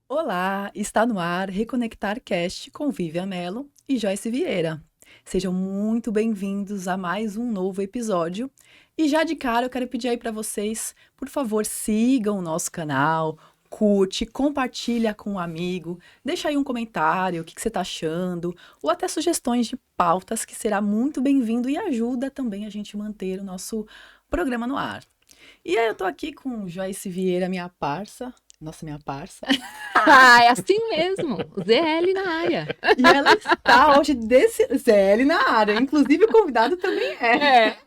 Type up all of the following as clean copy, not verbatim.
Olá, está no ar Reconectar Cast com Vivian Mello e Joyce Vieira. Sejam muito bem-vindos a mais um novo episódio. E já de cara eu quero pedir aí para vocês, por favor, sigam o nosso canal, curte, compartilha com um amigo, deixa aí um comentário, o que você está achando, ou até sugestões de pautas, que será muito bem-vindo e ajuda também a gente manter o nosso programa no ar. E aí eu tô aqui com Joyce Vieira, minha parça. Nossa, minha parça. Ah, é assim mesmo. ZL na área. E ela está hoje desse ZL na área. Inclusive, o convidado também é.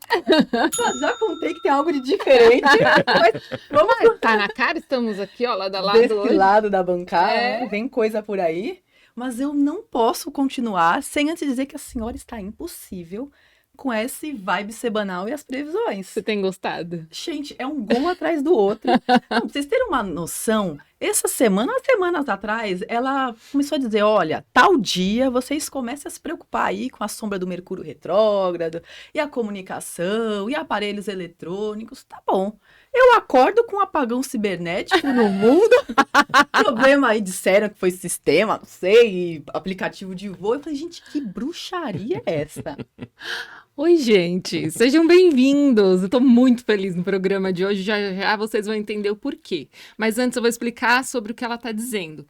Eu já contei que tem algo de diferente, mas vamos Tá na cara, estamos aqui, ó, lado a lado desse hoje. lado da bancada. É. Vem coisa por aí. Mas eu não posso continuar sem antes dizer que a senhora está impossível com esse vibe semanal e as previsões. Você tem gostado? Gente, é um gol atrás do outro. Não, pra vocês terem uma noção, essa semana, umas semanas atrás, ela começou a dizer, olha, tal dia vocês comecem a se preocupar aí com a sombra do Mercúrio retrógrado, e a comunicação, e aparelhos eletrônicos, tá bom. Eu acordo com um apagão cibernético no mundo, problema aí disseram que foi sistema, não sei, aplicativo de voo. Eu falei, gente, que bruxaria é essa? Oi, gente, sejam bem-vindos. Eu tô muito feliz no programa de hoje, já vocês vão entender o porquê. Mas antes eu vou explicar sobre o que ela tá dizendo.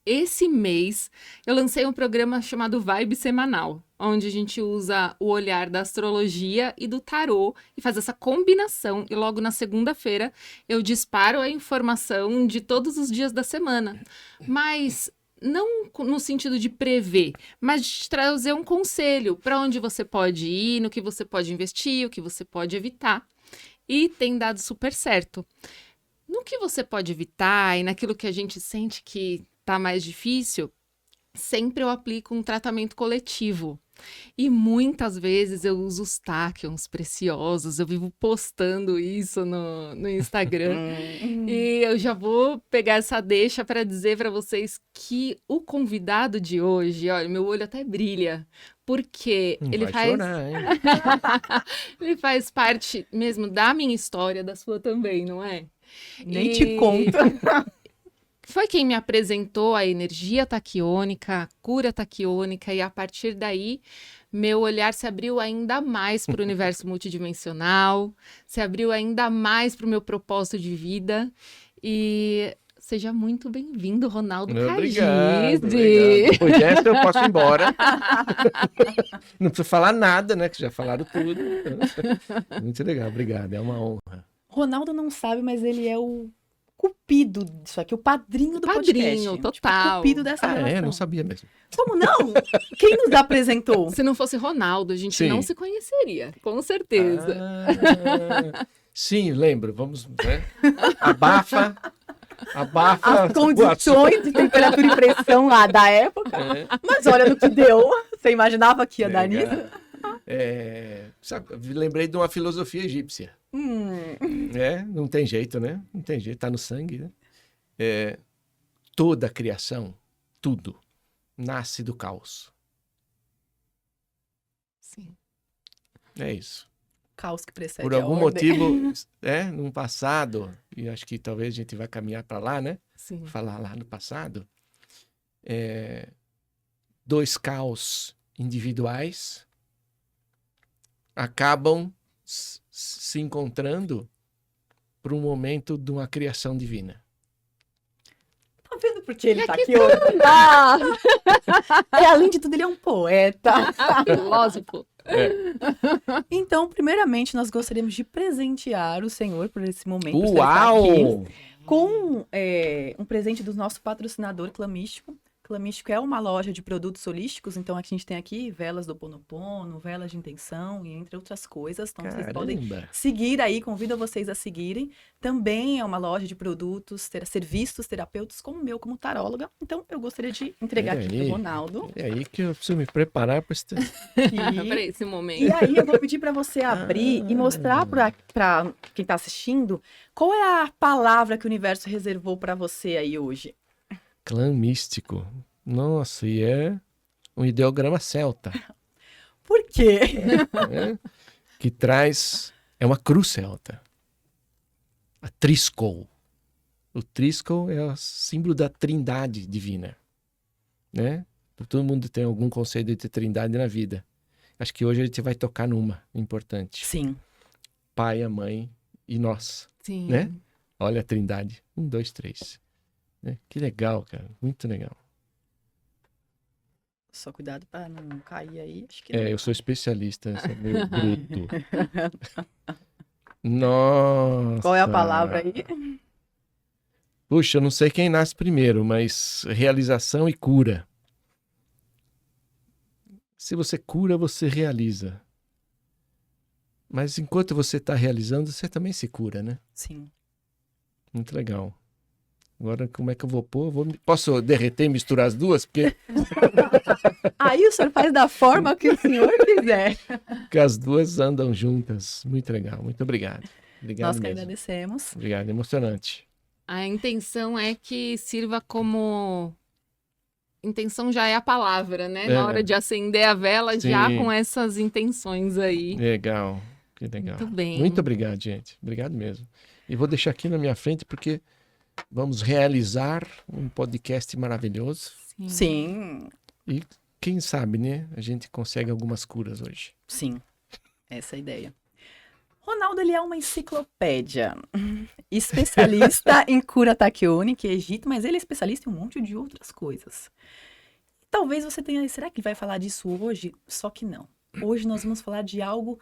Esse mês eu lancei um programa chamado Vibe Semanal, onde a gente usa o olhar da astrologia e do tarô e faz essa combinação. E logo na segunda-feira eu disparo a informação de todos os dias da semana. Mas não no sentido de prever, mas de trazer um conselho para onde você pode ir, no que você pode investir, o que você pode evitar. E tem dado super certo. No que você pode evitar e naquilo que a gente sente que tá mais difícil, sempre eu aplico um tratamento coletivo. E muitas vezes eu uso os táquions preciosos, eu vivo postando isso no Instagram. E eu já vou pegar essa deixa para dizer para vocês que o convidado de hoje, olha, meu olho até brilha, porque ele Vai faz chorar, hein? ele faz parte mesmo da minha história, da sua também, não é? Nem te conto. Foi quem me apresentou a energia taquiônica, a cura taquiônica, e a partir daí meu olhar se abriu ainda mais para o universo multidimensional, se abriu ainda mais para o meu propósito de vida. E seja muito bem-vindo, Ronaldo Obrigado. Cagizzi. Depois dessa eu posso ir embora. Não precisa falar nada, né? Que já falaram tudo. Muito legal, obrigado. É uma honra. Ronaldo não sabe, mas ele é o cupido disso aqui, o padrinho do podcast. Padrinho, Tipo, total. o cupido dessa relação. Não sabia mesmo. Como não? Quem nos apresentou? Se não fosse Ronaldo, a gente Sim. não se conheceria, com certeza. Sim, lembro. Vamos, né? Abafa As condições de temperatura e pressão lá da época. Mas olha no que deu. Você imaginava que ia dar nisso? Sabe, lembrei de uma filosofia egípcia. Não tem jeito, né? Não tem jeito, tá no sangue, né? Toda a criação, tudo, nasce do caos. Sim. É isso. Caos que precede Por a algum ordem. motivo, num passado, e acho que talvez a gente vai caminhar para lá, né? Sim. Falar lá no passado, dois caos individuais acabam se encontrando para um momento de uma criação divina. Tá vendo porque ele tá aqui hoje? Além de tudo, ele é um poeta. Filósofo. Então, primeiramente, nós gostaríamos de presentear o senhor por esse momento. Por você Uau! estar aqui, com um presente do nosso patrocinador Clamístico. Clamístico é uma loja de produtos holísticos, então aqui a gente tem aqui velas do Ponopono, velas de intenção e entre outras coisas. Então vocês podem seguir aí, convido vocês a seguirem. Também é uma loja de produtos, serviços terapêuticos como o meu, como taróloga. Então eu gostaria de entregar aqui pro Ronaldo. É aí que eu preciso me preparar para esse momento. E aí eu vou pedir para você abrir e mostrar para quem está assistindo qual é a palavra que o universo reservou para você aí hoje. Clã místico. Nossa, e é um ideograma celta, Por quê? né? Que traz... É uma cruz celta. A Triskel. O Triskel é o símbolo da trindade divina, né? Todo mundo tem algum conceito de trindade na vida. Acho que hoje a gente vai tocar numa importante. Sim. Pai, a mãe e nós, Sim. né? Olha a trindade. 1, 2, 3. Né? Que legal, cara. Muito legal. Só cuidado para não cair aí. Acho que não. Eu sou especialista, eu sou meio bruto. Nossa. Qual é a palavra aí? Puxa, eu não sei quem nasce primeiro, mas realização e cura. Se você cura, você realiza. Mas enquanto você está realizando, você também se cura, né? Sim. Muito legal. Agora, como é que eu vou pôr? Posso derreter e misturar as duas? Porque Aí o senhor faz da forma que o senhor quiser. as duas andam juntas. Muito legal. Muito obrigado. Obrigado Nós que mesmo. agradecemos. Obrigado. Emocionante. A intenção é que sirva como... Intenção já é a palavra, né? Na hora de acender a vela, já Sim. com essas intenções aí. Legal. Que legal. Muito bem. Muito obrigado, gente. Obrigado mesmo. E vou deixar aqui na minha frente porque vamos realizar um podcast maravilhoso. Sim. E quem sabe, né? A gente consegue algumas curas hoje. Sim. Essa é a ideia. Ronaldo, ele é uma enciclopédia. Especialista em cura Taquione, que é Egito, mas ele é especialista em um monte de outras coisas. Talvez você tenha... Será que ele vai falar disso hoje? Só que não. Hoje nós vamos falar de algo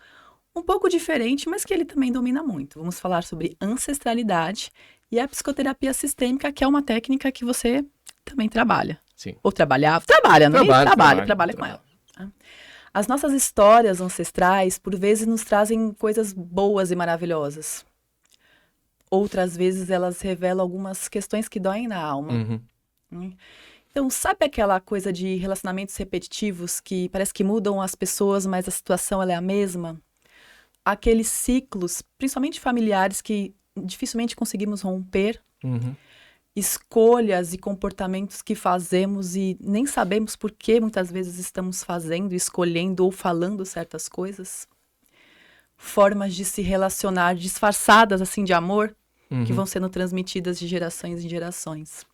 um pouco diferente, mas que ele também domina muito. Vamos falar sobre ancestralidade e a psicoterapia sistêmica, que é uma técnica que você também trabalha. Sim. Ou trabalhava. Trabalha, não é? Trabalho Trabalha com ela. As nossas histórias ancestrais, por vezes, nos trazem coisas boas e maravilhosas. Outras vezes, elas revelam algumas questões que doem na alma. Uhum. Então, sabe aquela coisa de relacionamentos repetitivos que parece que mudam as pessoas, mas a situação ela é a mesma? Aqueles ciclos, principalmente familiares, que dificilmente conseguimos romper. Uhum. Escolhas e comportamentos que fazemos e nem sabemos por que muitas vezes estamos fazendo, escolhendo ou falando certas coisas. Formas de se relacionar disfarçadas assim de amor, que vão sendo transmitidas de gerações em gerações.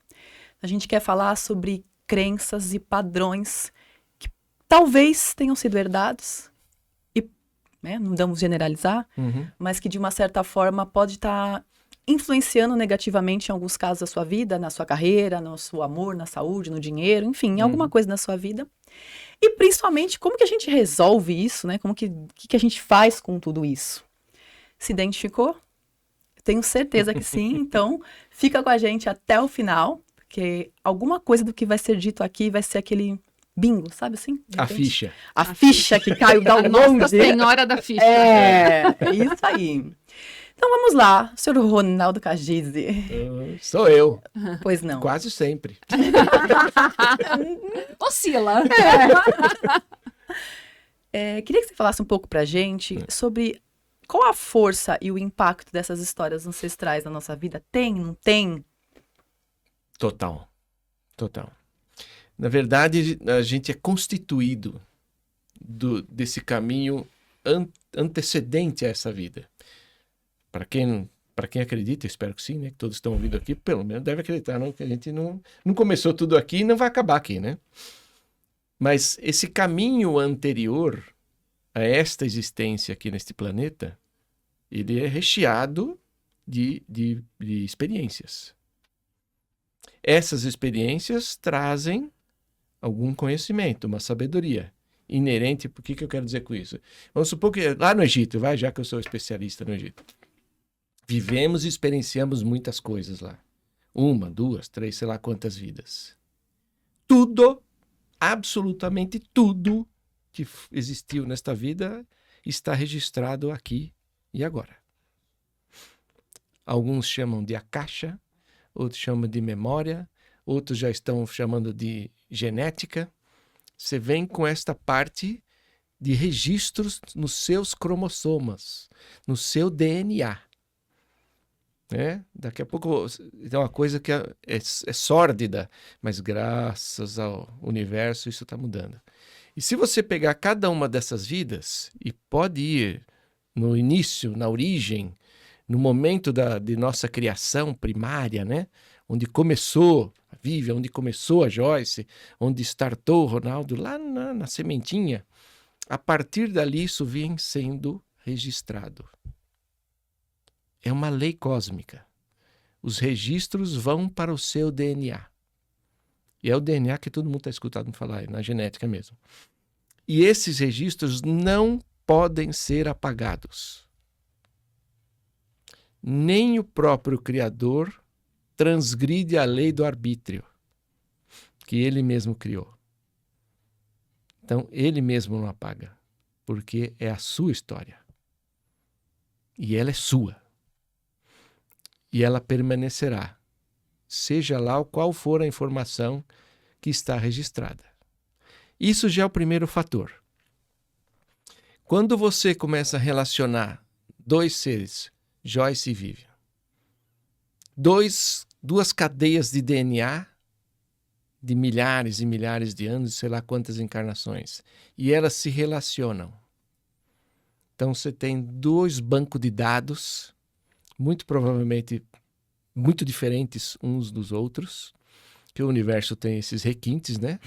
A gente quer falar sobre crenças e padrões que talvez tenham sido herdados e, né, não vamos generalizar, mas que de uma certa forma pode estar influenciando negativamente em alguns casos da sua vida, na sua carreira, no seu amor, na saúde, no dinheiro, enfim, em alguma coisa na sua vida. E principalmente, como que a gente resolve isso, né? Como que a gente faz com tudo isso? Se identificou? Tenho certeza que sim, então fica com a gente até o final, porque alguma coisa do que vai ser dito aqui vai ser aquele bingo, sabe assim? A ficha. A ficha que caiu da A Nossa longe. Senhora da Ficha. É isso aí. Então vamos lá, senhor Ronaldo Cagizzi. Sou eu. Pois não. Quase sempre. Oscila. Queria que você falasse um pouco pra gente sobre qual a força e o impacto dessas histórias ancestrais na nossa vida. Tem, não tem? Total. Total. Na verdade, a gente é constituído desse caminho antecedente a essa vida. Para quem acredita, espero que sim, né? Que todos estão ouvindo aqui, pelo menos deve acreditar, não? Que a gente não começou tudo aqui e não vai acabar aqui, né? Mas esse caminho anterior a esta existência aqui neste planeta, ele é recheado de experiências. Essas experiências trazem algum conhecimento, uma sabedoria inerente. Por que eu quero dizer com isso? Vamos supor que lá no Egito, já que eu sou especialista no Egito, vivemos e experienciamos muitas coisas lá. 1, 2, 3, sei lá quantas vidas. Tudo, absolutamente tudo que existiu nesta vida está registrado aqui e agora. Alguns chamam de akasha, outros chamam de memória, outros já estão chamando de genética. Você vem com esta parte de registros nos seus cromossomas, no seu DNA. né? Daqui a pouco tem uma coisa que é sórdida, mas graças ao universo isso está mudando. E se você pegar cada uma dessas vidas e pode ir no início, na origem, no momento de nossa criação primária, né? Onde começou a Vivian, onde começou a Joyce, onde startou o Ronaldo, lá na sementinha, a partir dali isso vem sendo registrado. É uma lei cósmica. Os registros vão para o seu DNA. E é o DNA que todo mundo está escutando falar, na genética mesmo. E esses registros não podem ser apagados. Nem o próprio Criador transgride a lei do arbítrio, que ele mesmo criou. Então, ele mesmo não apaga, porque é a sua história. E ela é sua. E ela permanecerá, seja lá qual for a informação que está registrada. Isso já é o primeiro fator. Quando você começa a relacionar dois seres, Joyce e Vivian, duas cadeias de DNA de milhares e milhares de anos, sei lá quantas encarnações, e elas se relacionam. Então você tem dois bancos de dados, muito provavelmente muito diferentes uns dos outros, que o universo tem esses requintes, né?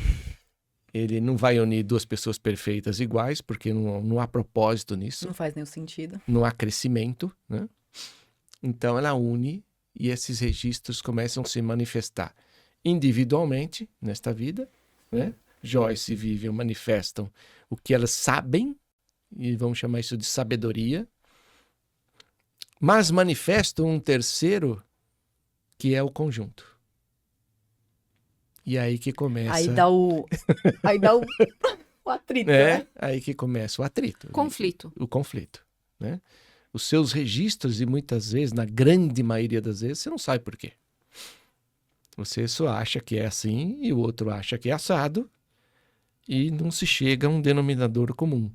Ele não vai unir duas pessoas perfeitas iguais, porque não há propósito nisso. Não faz nenhum sentido. Não há crescimento, né? Então ela une e esses registros começam a se manifestar individualmente nesta vida, né? Joyce e Vivian manifestam o que elas sabem, e vamos chamar isso de sabedoria, mas manifestam um terceiro que é o conjunto. E aí que começa... Aí dá o o atrito, né? Aí que começa o atrito. Conflito. O conflito, né? Os seus registros, e muitas vezes, na grande maioria das vezes, você não sabe por quê. Você só acha que é assim e o outro acha que é assado e não se chega a um denominador comum.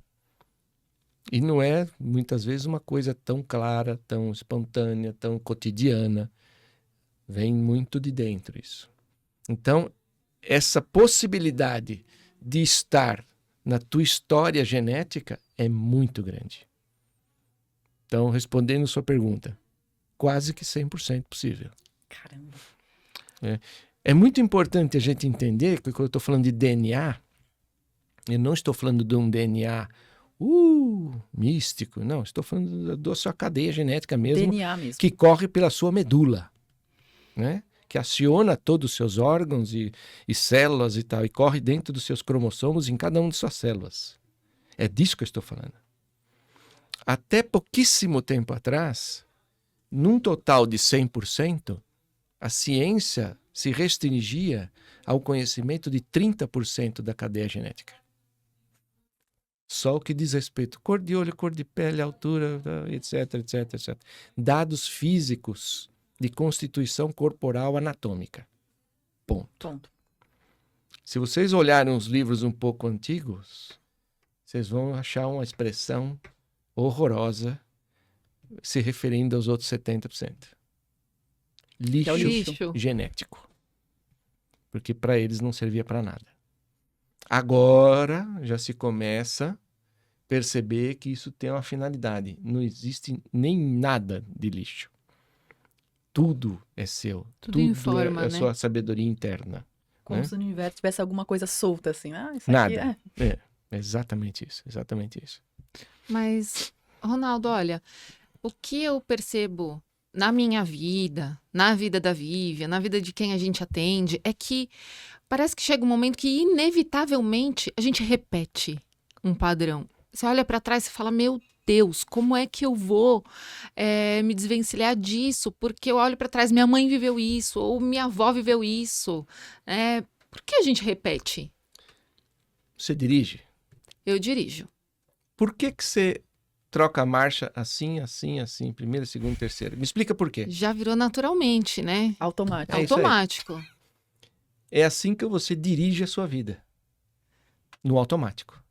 E não é, muitas vezes, uma coisa tão clara, tão espontânea, tão cotidiana. Vem muito de dentro isso. Então, essa possibilidade de estar na tua história genética é muito grande. Então, respondendo sua pergunta, quase que 100% possível. Caramba. É muito importante a gente entender que quando eu estou falando de DNA, eu não estou falando de um DNA místico, não. Estou falando da sua cadeia genética mesmo, DNA mesmo. que corre pela sua medula, né? Que aciona todos os seus órgãos e células e tal, e corre dentro dos seus cromossomos em cada uma de suas células. É disso que eu estou falando. Até pouquíssimo tempo atrás, num total de 100%, a ciência se restringia ao conhecimento de 30% da cadeia genética. Só o que diz respeito, cor de olho, cor de pele, altura, etc, etc, etc. Dados físicos de constituição corporal anatômica. Ponto. Se vocês olharem os livros um pouco antigos, vocês vão achar uma expressão horrorosa se referindo aos outros 70%. Que é o lixo genético. Porque para eles não servia para nada. Agora já se começa a perceber que isso tem uma finalidade. Não existe nem nada de lixo. Tudo é seu. Tudo informa, é a né? sua sabedoria interna. Como né? se no universo tivesse alguma coisa solta, assim. Ah, isso Nada. aqui é... É exatamente isso. Exatamente isso. Mas, Ronaldo, olha, o que eu percebo na minha vida, na vida da Vivian, na vida de quem a gente atende, é que parece que chega um momento que, inevitavelmente, a gente repete um padrão. Você olha para trás e fala, meu Deus, como é que eu vou me desvencilhar disso? Porque eu olho para trás, minha mãe viveu isso, ou minha avó viveu isso. Por que a gente repete? Você dirige? Eu dirijo. Por que você troca a marcha assim, assim, assim, primeira, segunda, terceira? Me explica por quê. Já virou naturalmente, né? Automático. É isso aí. Automático. É assim que você dirige a sua vida. No automático.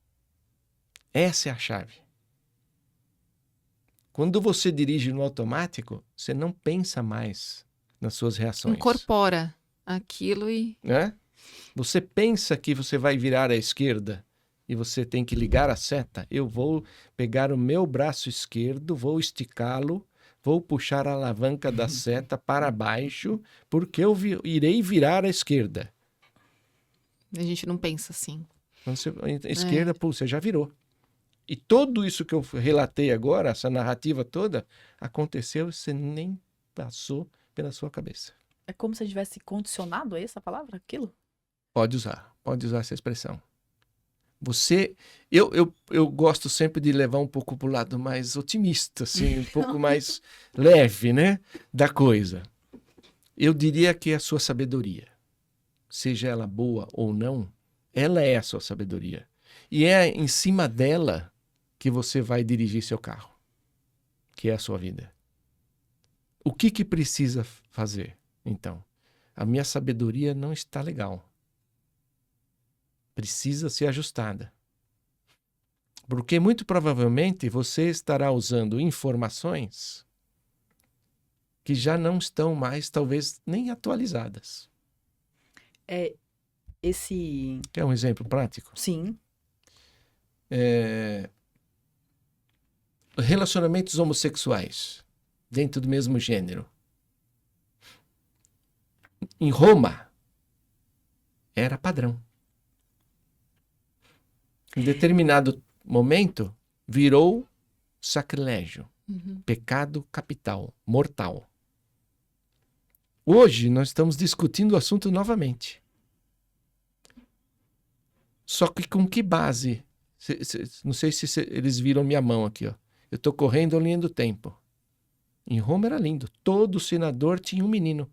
Essa é a chave. Quando você dirige no automático, você não pensa mais nas suas reações. Incorpora aquilo e... Né? Você pensa que você vai virar à esquerda e você tem que ligar a seta. Eu vou pegar o meu braço esquerdo, vou esticá-lo, vou puxar a alavanca da seta para baixo, porque eu irei virar à esquerda. A gente não pensa assim. Quando você, a esquerda, pô, você já virou. E tudo isso que eu relatei agora, essa narrativa toda, aconteceu e você nem passou pela sua cabeça. É como se eu tivesse condicionado, é essa palavra? Aquilo? Pode usar essa expressão. Eu gosto sempre de levar um pouco para o lado mais otimista, assim, um pouco mais leve, né, da coisa. Eu diria que é a sua sabedoria, seja ela boa ou não, ela é a sua sabedoria. E é em cima dela que você vai dirigir seu carro, que é a sua vida. O que precisa fazer, então? A minha sabedoria não está legal. Precisa ser ajustada. Porque muito provavelmente você estará usando informações que já não estão mais, talvez, nem atualizadas. Quer um exemplo prático? Sim. Relacionamentos homossexuais dentro do mesmo gênero. Em Roma, era padrão. Em determinado momento, virou sacrilégio, pecado capital, mortal. Hoje, nós estamos discutindo o assunto novamente. Só que com que base? Não sei se eles viram minha mão aqui, ó. Eu estou correndo a linha do tempo. Em Roma era lindo. Todo senador tinha um menino.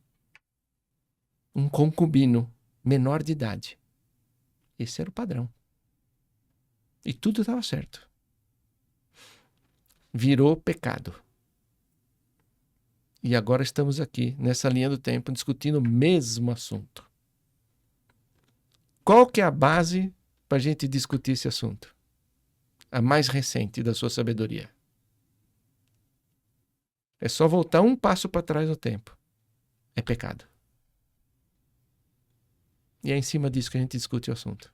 Um concubino menor de idade. Esse era o padrão. E tudo estava certo. Virou pecado. E agora estamos aqui, nessa linha do tempo, discutindo o mesmo assunto. Qual que é a base para a gente discutir esse assunto? A mais recente da sua sabedoria. É só voltar um passo para trás no tempo. É pecado. E é em cima disso que a gente discute o assunto.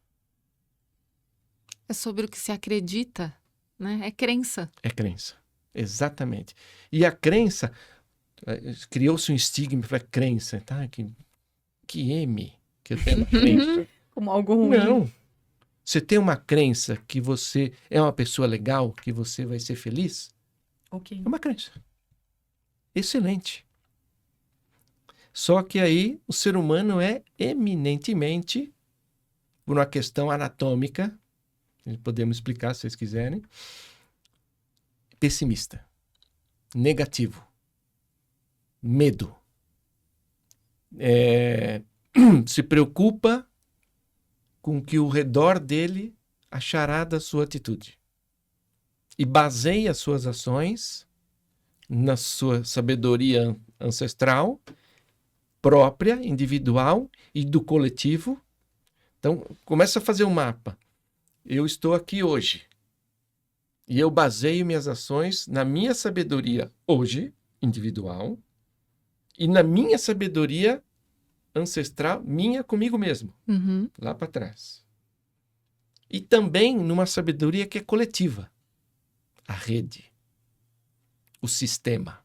É sobre o que se acredita, né? É crença. É crença. Exatamente. E a crença, criou-se um estigma para crença. Tá? Que M que eu tenho na crença. Como algo ruim. Não. Você tem uma crença que você é uma pessoa legal, que você vai ser feliz? Ok. É uma crença. Excelente. Só que aí o ser humano é eminentemente, por uma questão anatômica, podemos explicar se vocês quiserem, pessimista, negativo, medo, se preocupa com o que o redor dele achará da sua atitude e baseia suas ações na sua sabedoria ancestral, própria, individual e do coletivo. Então, começa a fazer um mapa. Eu estou aqui hoje e eu baseio minhas ações na minha sabedoria hoje, individual, e na minha sabedoria ancestral, minha comigo mesmo, lá para trás. E também numa sabedoria que é coletiva. A rede, o sistema,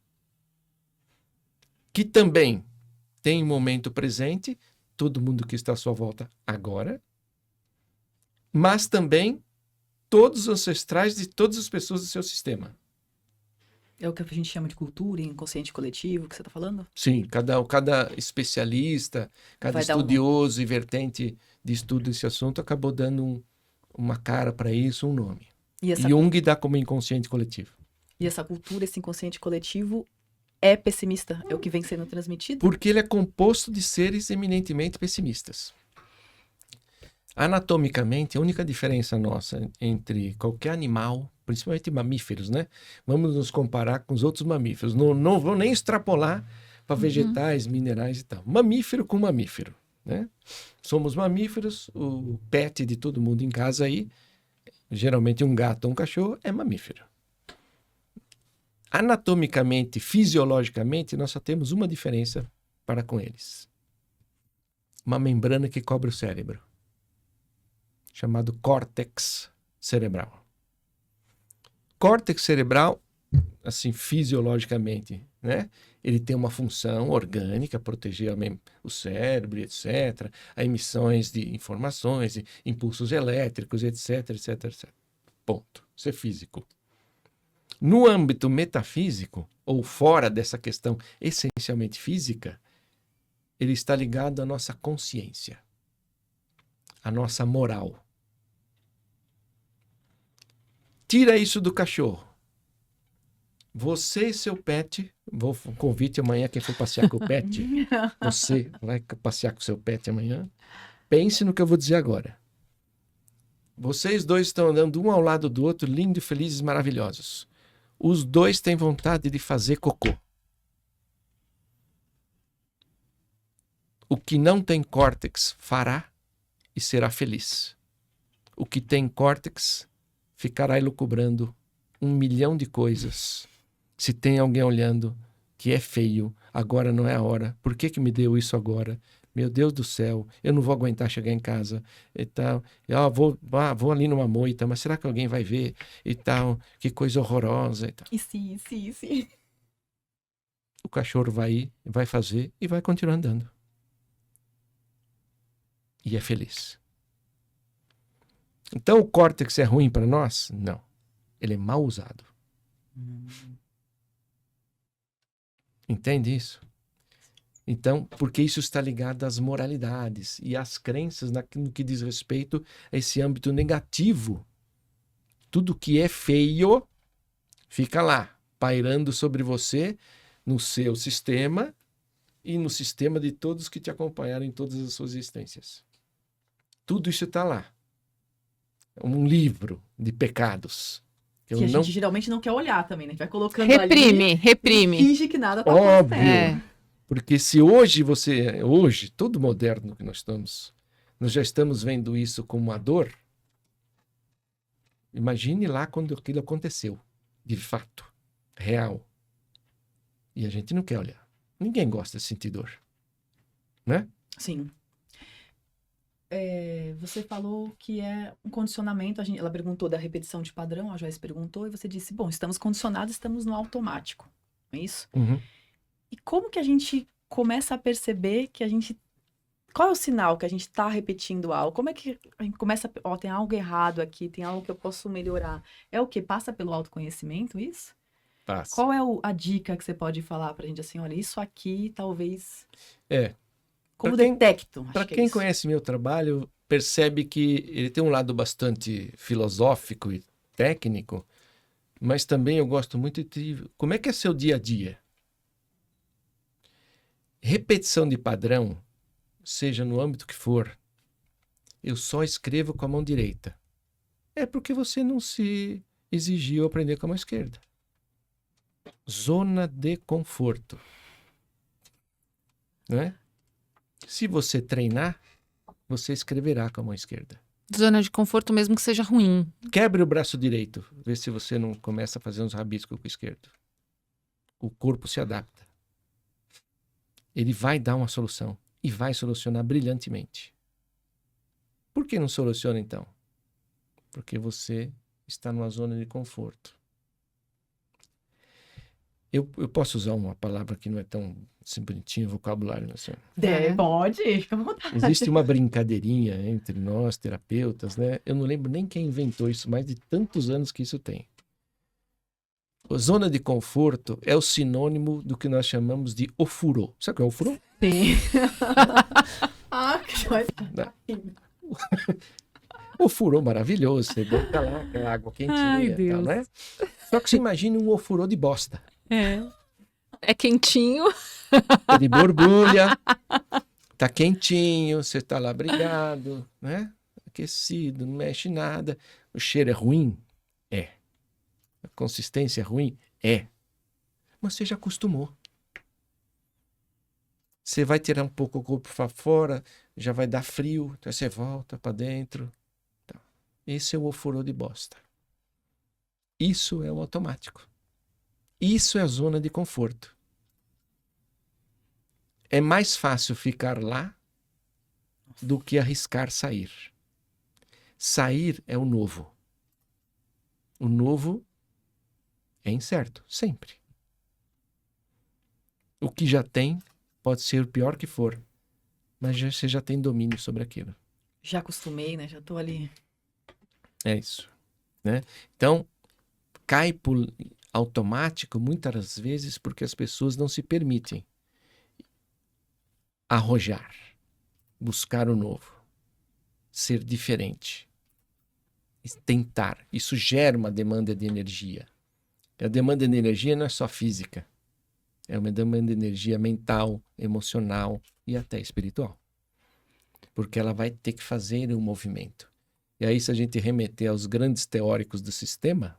que também tem um momento presente, todo mundo que está à sua volta agora, mas também todos os ancestrais de todas as pessoas do seu sistema. É o que a gente chama de cultura, inconsciente coletivo, que você está falando? Sim, cada especialista, cada estudioso e vertente de estudo desse assunto acabou dando uma cara para isso, um nome. E Jung dá como inconsciente coletivo. E essa cultura, esse inconsciente coletivo é pessimista? É o que vem sendo transmitido? Porque ele é composto de seres eminentemente pessimistas. Anatomicamente, a única diferença nossa entre qualquer animal, principalmente mamíferos, né? Vamos nos comparar com os outros mamíferos. Não vou nem extrapolar para vegetais, minerais e tal. Mamífero com mamífero, né? Somos mamíferos, o pet de todo mundo em casa aí, geralmente um gato ou um cachorro, é mamífero. Anatomicamente, fisiologicamente, nós só temos uma diferença para com eles. Uma membrana que cobre o cérebro, chamado córtex cerebral. Córtex cerebral, assim, fisiologicamente, né? Ele tem uma função orgânica, proteger o cérebro, etc. A emissões de informações, de impulsos elétricos, etc, etc, etc. Ponto. Isso é físico. No âmbito metafísico, ou fora dessa questão essencialmente física, ele está ligado à nossa consciência, à nossa moral. Tira isso do cachorro. Você e seu pet, vou um convite amanhã, quem for passear com o pet, você vai passear com o seu pet amanhã, pense no que eu vou dizer agora. Vocês dois estão andando um ao lado do outro, lindos, felizes, maravilhosos. Os dois têm vontade de fazer cocô. O que não tem córtex fará e será feliz. O que tem córtex ficará elucubrando 1 milhão de coisas. Se tem alguém olhando que é feio, agora não é a hora. Por que me deu isso agora? Meu Deus do céu, eu não vou aguentar chegar em casa e tal. Vou ali numa moita, mas será que alguém vai ver e tal? Que coisa horrorosa e tal. E se. O cachorro vai ir, vai fazer e vai continuar andando. E é feliz. Então o córtex é ruim para nós? Não. Ele é mal usado. Entende isso? Então, porque isso está ligado às moralidades e às crenças no que diz respeito a esse âmbito negativo. Tudo que é feio fica lá, pairando sobre você, no seu sistema e no sistema de todos que te acompanharam em todas as suas existências. Tudo isso está lá. É um livro de pecados. Que a gente geralmente não quer olhar também, né? A gente vai colocando Reprime. e finge que nada tá Óbvio. acontecendo. Porque se hoje, todo moderno que nós estamos, nós já estamos vendo isso como uma dor, imagine lá quando aquilo aconteceu, de fato, real. E a gente não quer olhar. Ninguém gosta de sentir dor, né? Sim. Você falou que é um condicionamento, ela perguntou da repetição de padrão, a Joyce perguntou, e você disse, bom, estamos condicionados, estamos no automático, não é isso? Uhum. E como que a gente começa a perceber que a gente... Qual é o sinal que a gente está repetindo algo? Como é que a gente começa a... tem algo errado aqui, tem algo que eu posso melhorar. É o quê? Passa pelo autoconhecimento, isso? Passa. Qual é a dica que você pode falar pra gente assim, olha, isso aqui talvez... Como detecto? Para quem conhece meu trabalho, percebe que ele tem um lado bastante filosófico e técnico, mas também eu gosto muito de... Como é que é seu dia a dia? Repetição de padrão, seja no âmbito que for, eu só escrevo com a mão direita. É porque você não se exigiu aprender com a mão esquerda. Zona de conforto. Não é? Se você treinar, você escreverá com a mão esquerda. Zona de conforto mesmo que seja ruim. Quebre o braço direito, vê se você não começa a fazer uns rabiscos com o esquerdo. O corpo se adapta. Ele vai dar uma solução e vai solucionar brilhantemente. Por que não soluciona então? Porque você está numa zona de conforto. Eu posso usar uma palavra que não é tão assim, bonitinha, vocabulário, não sei. Pode, fica à vontade. Existe uma brincadeirinha entre nós, terapeutas, né? Eu não lembro nem quem inventou isso, mais de tantos anos que isso tem. A zona de conforto é o sinônimo do que nós chamamos de ofurô. Sabe o que é ofurô? Sim. Que Joyce. Ofurô maravilhoso, você bota lá aquela água quentinha. Ai, e Deus. tal, né? Só que você imagina um ofurô de bosta. É quentinho. Ele borbulha, tá quentinho, você tá lá abrigado, né? Aquecido, não mexe nada. O cheiro é ruim? É. A consistência é ruim? É. Mas você já acostumou. Você vai tirar um pouco o corpo para fora, já vai dar frio, então você volta para dentro. Então, esse é o ofurô de bosta. Isso é o automático. Isso é a zona de conforto. É mais fácil ficar lá do que arriscar sair. Sair é o novo. O novo é incerto, sempre. O que já tem pode ser o pior que for, mas você já tem domínio sobre aquilo. Já acostumei, né? Já tô ali. É isso, né? Então, cai por automático muitas vezes porque as pessoas não se permitem arrojar, buscar o novo, ser diferente, tentar. Isso gera uma demanda de energia. E a demanda de energia não é só física, é uma demanda de energia mental, emocional e até espiritual. Porque ela vai ter que fazer um movimento. E aí, se a gente remeter aos grandes teóricos do sistema,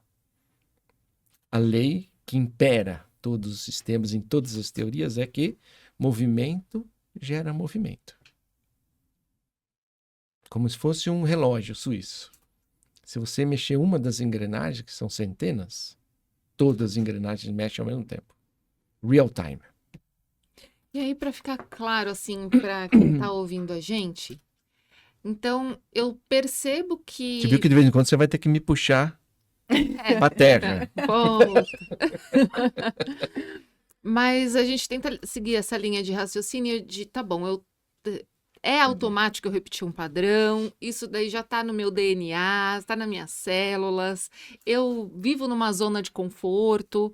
a lei que impera todos os sistemas, em todas as teorias, é que movimento gera movimento. Como se fosse um relógio suíço. Se você mexer uma das engrenagens, que são centenas, todas as engrenagens mexem ao mesmo tempo. Real time. E aí, para ficar claro, assim, para quem tá ouvindo a gente, então eu percebo que. Você viu que de vez em quando você vai ter que me puxar pra terra. Volta. Mas a gente tenta seguir essa linha de raciocínio de, tá bom, é automático eu repetir um padrão, isso daí já tá no meu DNA, está nas minhas células, eu vivo numa zona de conforto,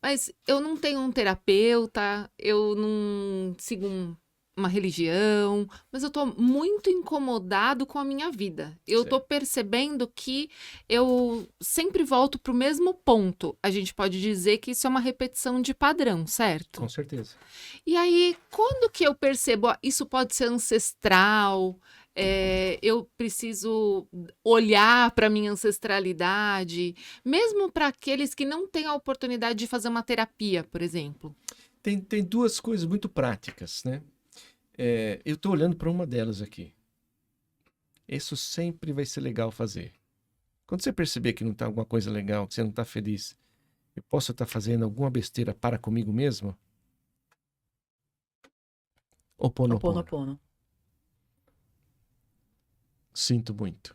mas eu não tenho um terapeuta, eu não sigo uma religião, mas eu tô muito incomodado com a minha vida. Eu tô percebendo que eu sempre volto pro mesmo ponto. A gente pode dizer que isso é uma repetição de padrão, certo? Com certeza. E aí, quando que eu percebo, isso pode ser ancestral, eu preciso olhar para minha ancestralidade, mesmo para aqueles que não têm a oportunidade de fazer uma terapia, por exemplo. Tem duas coisas muito práticas, né? Eu estou olhando para uma delas aqui. Isso sempre vai ser legal fazer. Quando você perceber que não está alguma coisa legal, que você não está feliz, eu posso estar fazendo alguma besteira para comigo mesmo? Ho'oponopono. Ho'oponopono. Sinto muito.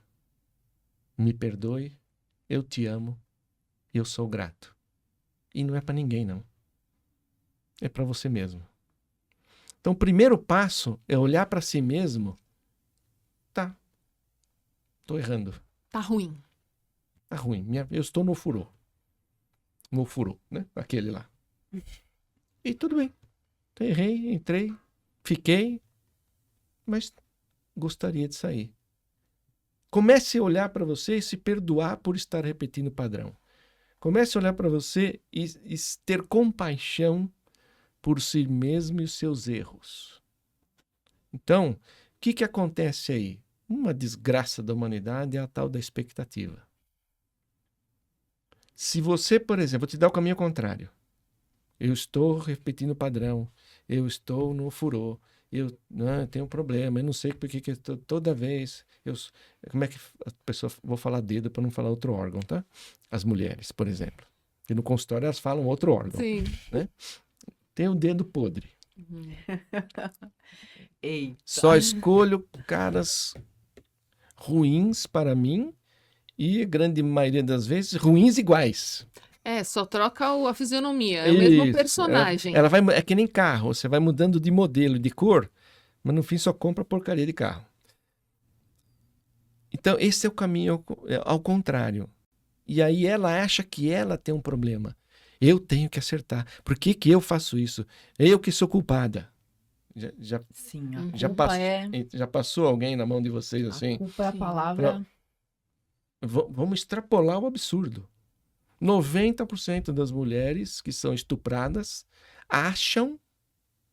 Me perdoe, eu te amo, eu sou grato. E não é para ninguém, não. É para você mesmo. Então, o primeiro passo é olhar para si mesmo. Tá, tô errando. Tá ruim. Tá ruim. Eu estou no furô. No furô, né? Aquele lá. E tudo bem. Errei, entrei, fiquei, mas gostaria de sair. Comece a olhar para você e se perdoar por estar repetindo o padrão. Comece a olhar para você e ter compaixão por si mesmo e os seus erros. Então, o que acontece aí? Uma desgraça da humanidade é a tal da expectativa. Se você, por exemplo, vou te dar o caminho contrário. Eu estou repetindo o padrão, eu estou no furô, eu tenho um problema, eu não sei porque que toda vez... como é que a pessoa... Vou falar dedo para não falar outro órgão, tá? As mulheres, por exemplo. E no consultório elas falam outro órgão. Sim. Né? Tem o dedo podre. Eita. Só escolho caras ruins para mim e, a grande maioria das vezes, ruins iguais. Só troca a fisionomia, é o mesmo Isso. personagem. Ela vai, é que nem carro, você vai mudando de modelo, de cor, mas no fim só compra porcaria de carro. Então, esse é o caminho ao contrário. E aí ela acha que ela tem um problema. Eu tenho que acertar. Por que eu faço isso? Eu que sou culpada. Sim, a Já culpa já passou alguém na mão de vocês assim? A culpa é a Sim. palavra. Vamos extrapolar o absurdo. 90% das mulheres que são estupradas acham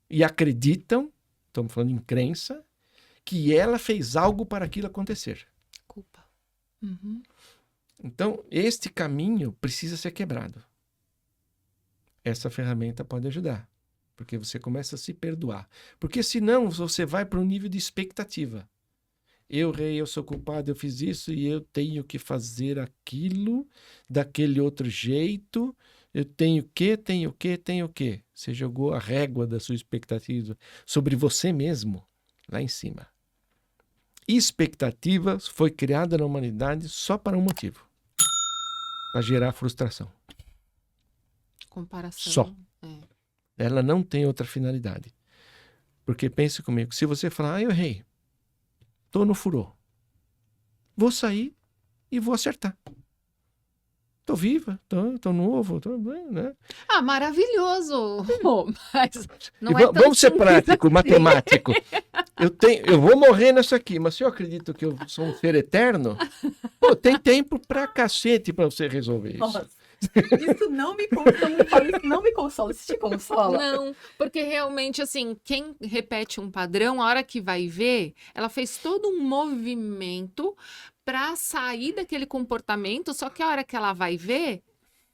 e acreditam, estamos falando em crença, que ela fez algo para aquilo acontecer. Culpa. Uhum. Então, este caminho precisa ser quebrado. Essa ferramenta pode ajudar, porque você começa a se perdoar. Porque senão você vai para um nível de expectativa. Eu errei, eu sou culpado, eu fiz isso e eu tenho que fazer aquilo daquele outro jeito, Eu tenho que, tenho que, tenho que. Você jogou a régua da sua expectativa sobre você mesmo lá em cima. Expectativa foi criada na humanidade só para um motivo. Para gerar frustração. Comparação. Só. É. Ela não tem outra finalidade. Porque pense comigo, se você falar, eu errei, tô no furor, vou sair e vou acertar. Tô viva, tô novo, tô bem, né? Ah, maravilhoso! Mas não E é tão vamos ser simples prático, assim. matemático. Eu vou morrer nessa aqui, mas se eu acredito que eu sou um ser eterno, pô, tem tempo pra cacete pra você resolver isso. Nossa, isso não me consola, isso não me consola, isso te consola. Não, porque realmente, assim, quem repete um padrão, a hora que vai ver, ela fez todo um movimento para sair daquele comportamento, só que a hora que ela vai ver,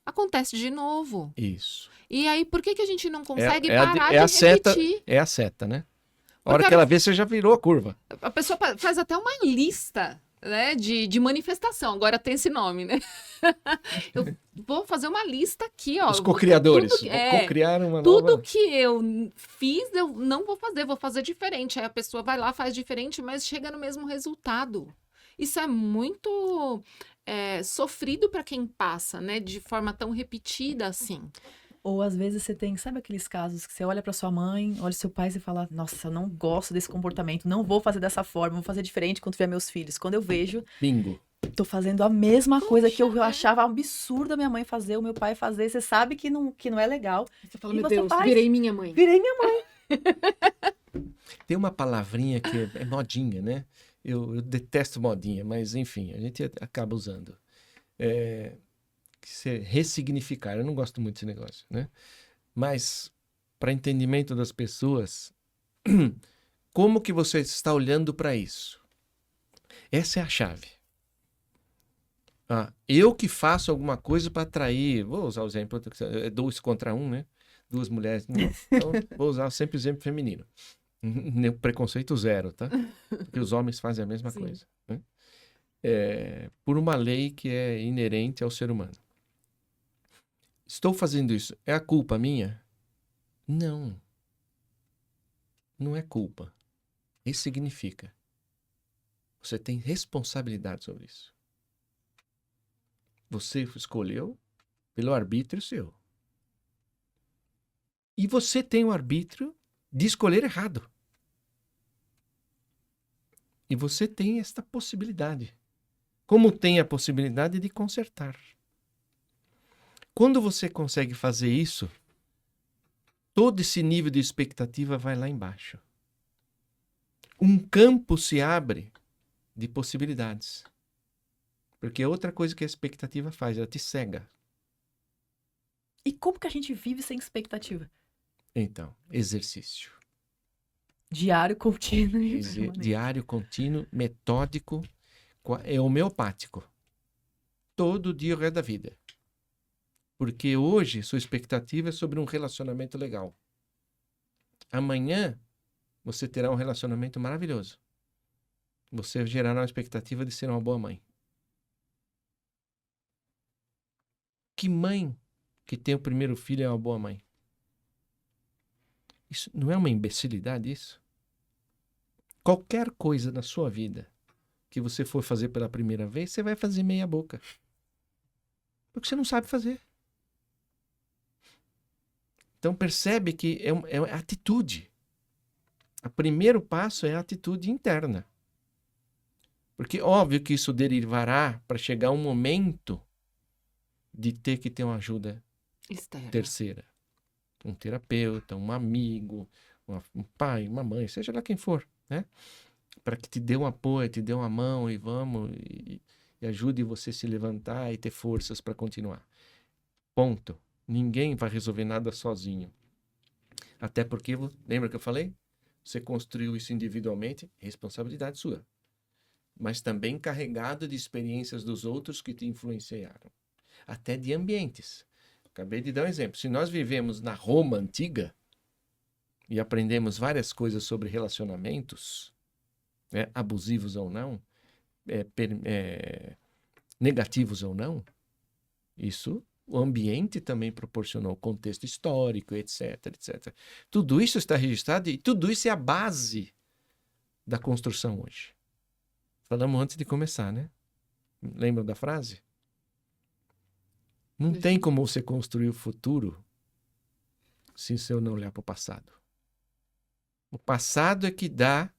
acontece de novo. Isso. E aí, por que que a gente não consegue a parar é a de seta, repetir? é a seta, né? A Porque hora que ela vê, você já virou a curva. a pessoa faz até uma lista, né, de manifestação. Agora tem esse nome, né? Eu vou fazer uma lista aqui, ó. Os co-criadores Tudo que- co-criaram uma Tudo nova... que eu fiz, eu não vou fazer diferente. Aí a pessoa vai lá, faz diferente, mas chega no mesmo resultado. Isso é muito sofrido para quem passa, né? De forma tão repetida assim. Ou às vezes você tem, sabe aqueles casos que você olha pra sua mãe, olha seu pai e você fala, nossa, eu não gosto desse comportamento, não vou fazer dessa forma, vou fazer diferente quando tiver meus filhos. Quando eu vejo, Bingo. tô fazendo a mesma coisa que eu achava absurdo a minha mãe fazer, o meu pai fazer, você sabe que não é legal. Você fala, E meu você Deus, faz? virei minha mãe. Virei minha mãe. Tem uma palavrinha que é modinha, né? Eu detesto modinha, mas enfim, a gente acaba usando. Que se ressignificar. Eu não gosto muito desse negócio, né? Mas, para entendimento das pessoas, como que você está olhando para isso? Essa é a chave. Eu que faço alguma coisa para atrair, vou usar o exemplo, 2 contra 1, né? 2 mulheres. Então, vou usar sempre o exemplo feminino. Preconceito zero, tá? Porque os homens fazem a mesma Sim. coisa. Né? Por uma lei que é inerente ao ser humano. Estou fazendo isso. É a culpa minha? Não. Não é culpa. Isso significa. Você tem responsabilidade sobre isso. Você escolheu pelo arbítrio seu. E você tem o arbítrio de escolher errado. E você tem esta possibilidade. Como tem a possibilidade de consertar. Quando você consegue fazer isso, todo esse nível de expectativa vai lá embaixo. Um campo se abre de possibilidades. Porque é outra coisa que a expectativa faz, ela te cega. E como que a gente vive sem expectativa? Então, exercício. Diário, contínuo e permanente. Diário, contínuo, metódico, é homeopático. Todo dia o resto da vida. Porque hoje sua expectativa é sobre um relacionamento legal. Amanhã você terá um relacionamento maravilhoso. Você gerará uma expectativa de ser uma boa mãe. Que mãe que tem o primeiro filho é uma boa mãe? Isso não é uma imbecilidade isso? Qualquer coisa na sua vida que você for fazer pela primeira vez, você vai fazer meia boca. Porque você não sabe fazer. Então percebe que é atitude. O primeiro passo é a atitude interna. Porque óbvio que isso derivará para chegar um momento de ter que ter uma ajuda Externa. terceira. Um terapeuta, um amigo, um pai, uma mãe, seja lá quem for, né? Para que te dê um apoio, te dê uma mão e vamos, e ajude você a se levantar e ter forças para continuar. Ponto. Ninguém vai resolver nada sozinho. Até porque, lembra que eu falei? Você construiu isso individualmente, responsabilidade sua. Mas também carregado de experiências dos outros que te influenciaram. Até de ambientes. Acabei de dar um exemplo. Se nós vivemos na Roma antiga e aprendemos várias coisas sobre relacionamentos, abusivos ou não, negativos ou não, isso O ambiente também proporcionou, o contexto histórico, etc, etc. Tudo isso está registrado e tudo isso é a base da construção hoje. Falamos antes de começar, né? Lembram da frase? Não tem como você construir o futuro se você não olhar para o passado. O passado é que dá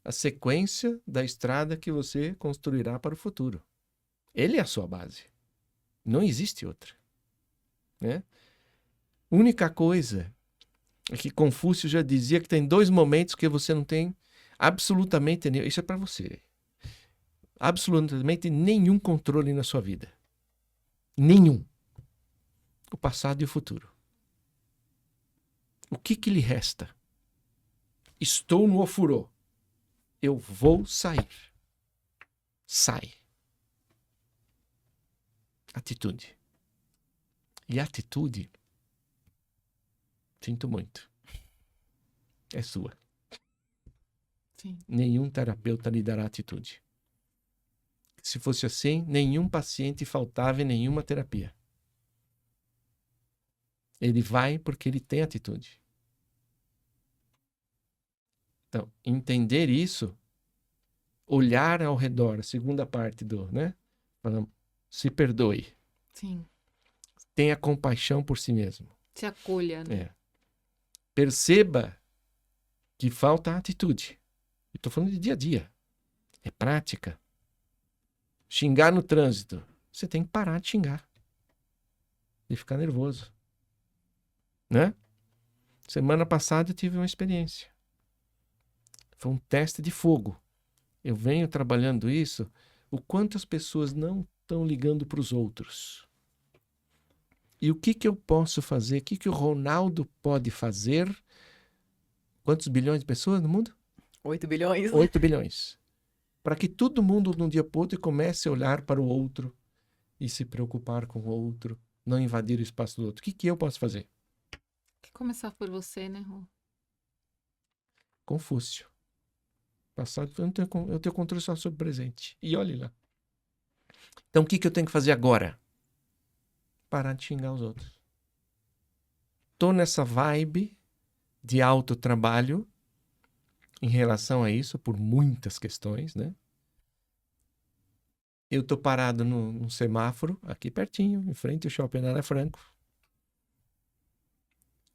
a sequência da estrada que você construirá para o futuro. Ele é a sua base. Não existe outra. Né? Única coisa é que Confúcio já dizia que tem 2 momentos que você não tem absolutamente nenhum. Isso é para você. Absolutamente nenhum controle na sua vida. Nenhum. O passado e o futuro. O que lhe resta? Estou no ofurô. Eu vou sair. Sai. Atitude. E atitude, sinto muito, é sua. Sim. Nenhum terapeuta lhe dará atitude. Se fosse assim, nenhum paciente faltava em nenhuma terapia. Ele vai porque ele tem atitude. Então, entender isso, olhar ao redor, a segunda parte do, né? Falamos, se perdoe. Sim. Tenha compaixão por si mesmo. Se acolha, né? É. Perceba que falta atitude. Eu estou falando de dia a dia. É prática. Xingar no trânsito. Você tem que parar de xingar. De ficar nervoso. Né? Semana passada eu tive uma experiência. Foi um teste de fogo. Eu venho trabalhando isso. O quanto as pessoas não estão ligando para os outros. E o que eu posso fazer? O que o Ronaldo pode fazer? Quantos bilhões de pessoas no mundo? 8 bilhões. 8 bilhões. Para que todo mundo, de um dia para o outro, comece a olhar para o outro e se preocupar com o outro, não invadir o espaço do outro. O que eu posso fazer? Tem que começar por você, né, Rô? Confúcio. Passado, eu tenho controle só sobre o presente. E olhe lá. Então, o que eu tenho que fazer agora? Parar de xingar os outros. Tô nessa vibe de autotrabalho em relação a isso, por muitas questões, né? Eu tô parado num semáforo, aqui pertinho, em frente ao Shopping Ana Franco.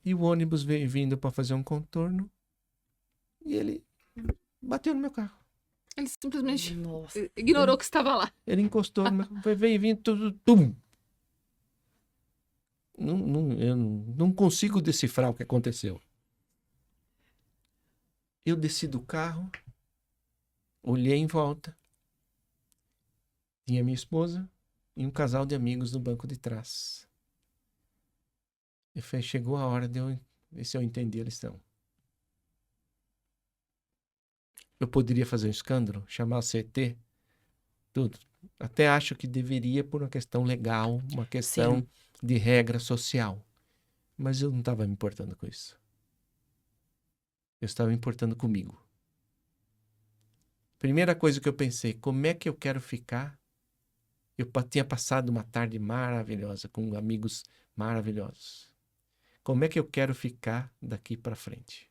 E o ônibus veio vindo para fazer um contorno. E ele bateu no meu carro. Ele simplesmente Nossa. ignorou que estava lá. Ele encostou no meu... Veio vindo tudo... Tum! Eu não consigo decifrar o que aconteceu. Eu desci do carro, olhei em volta, tinha minha esposa e um casal de amigos no banco de trás. Eu falei, chegou a hora de eu ver se eu entendi a lição. Eu poderia fazer um escândalo, chamar o CT, tudo. Até acho que deveria por uma questão legal, uma questão... Sim. de regra social. Mas eu não estava me importando com isso. Eu estava me importando comigo. Primeira coisa que eu pensei, como é que eu quero ficar? Eu tinha passado uma tarde maravilhosa com amigos maravilhosos. Como é que eu quero ficar daqui para frente?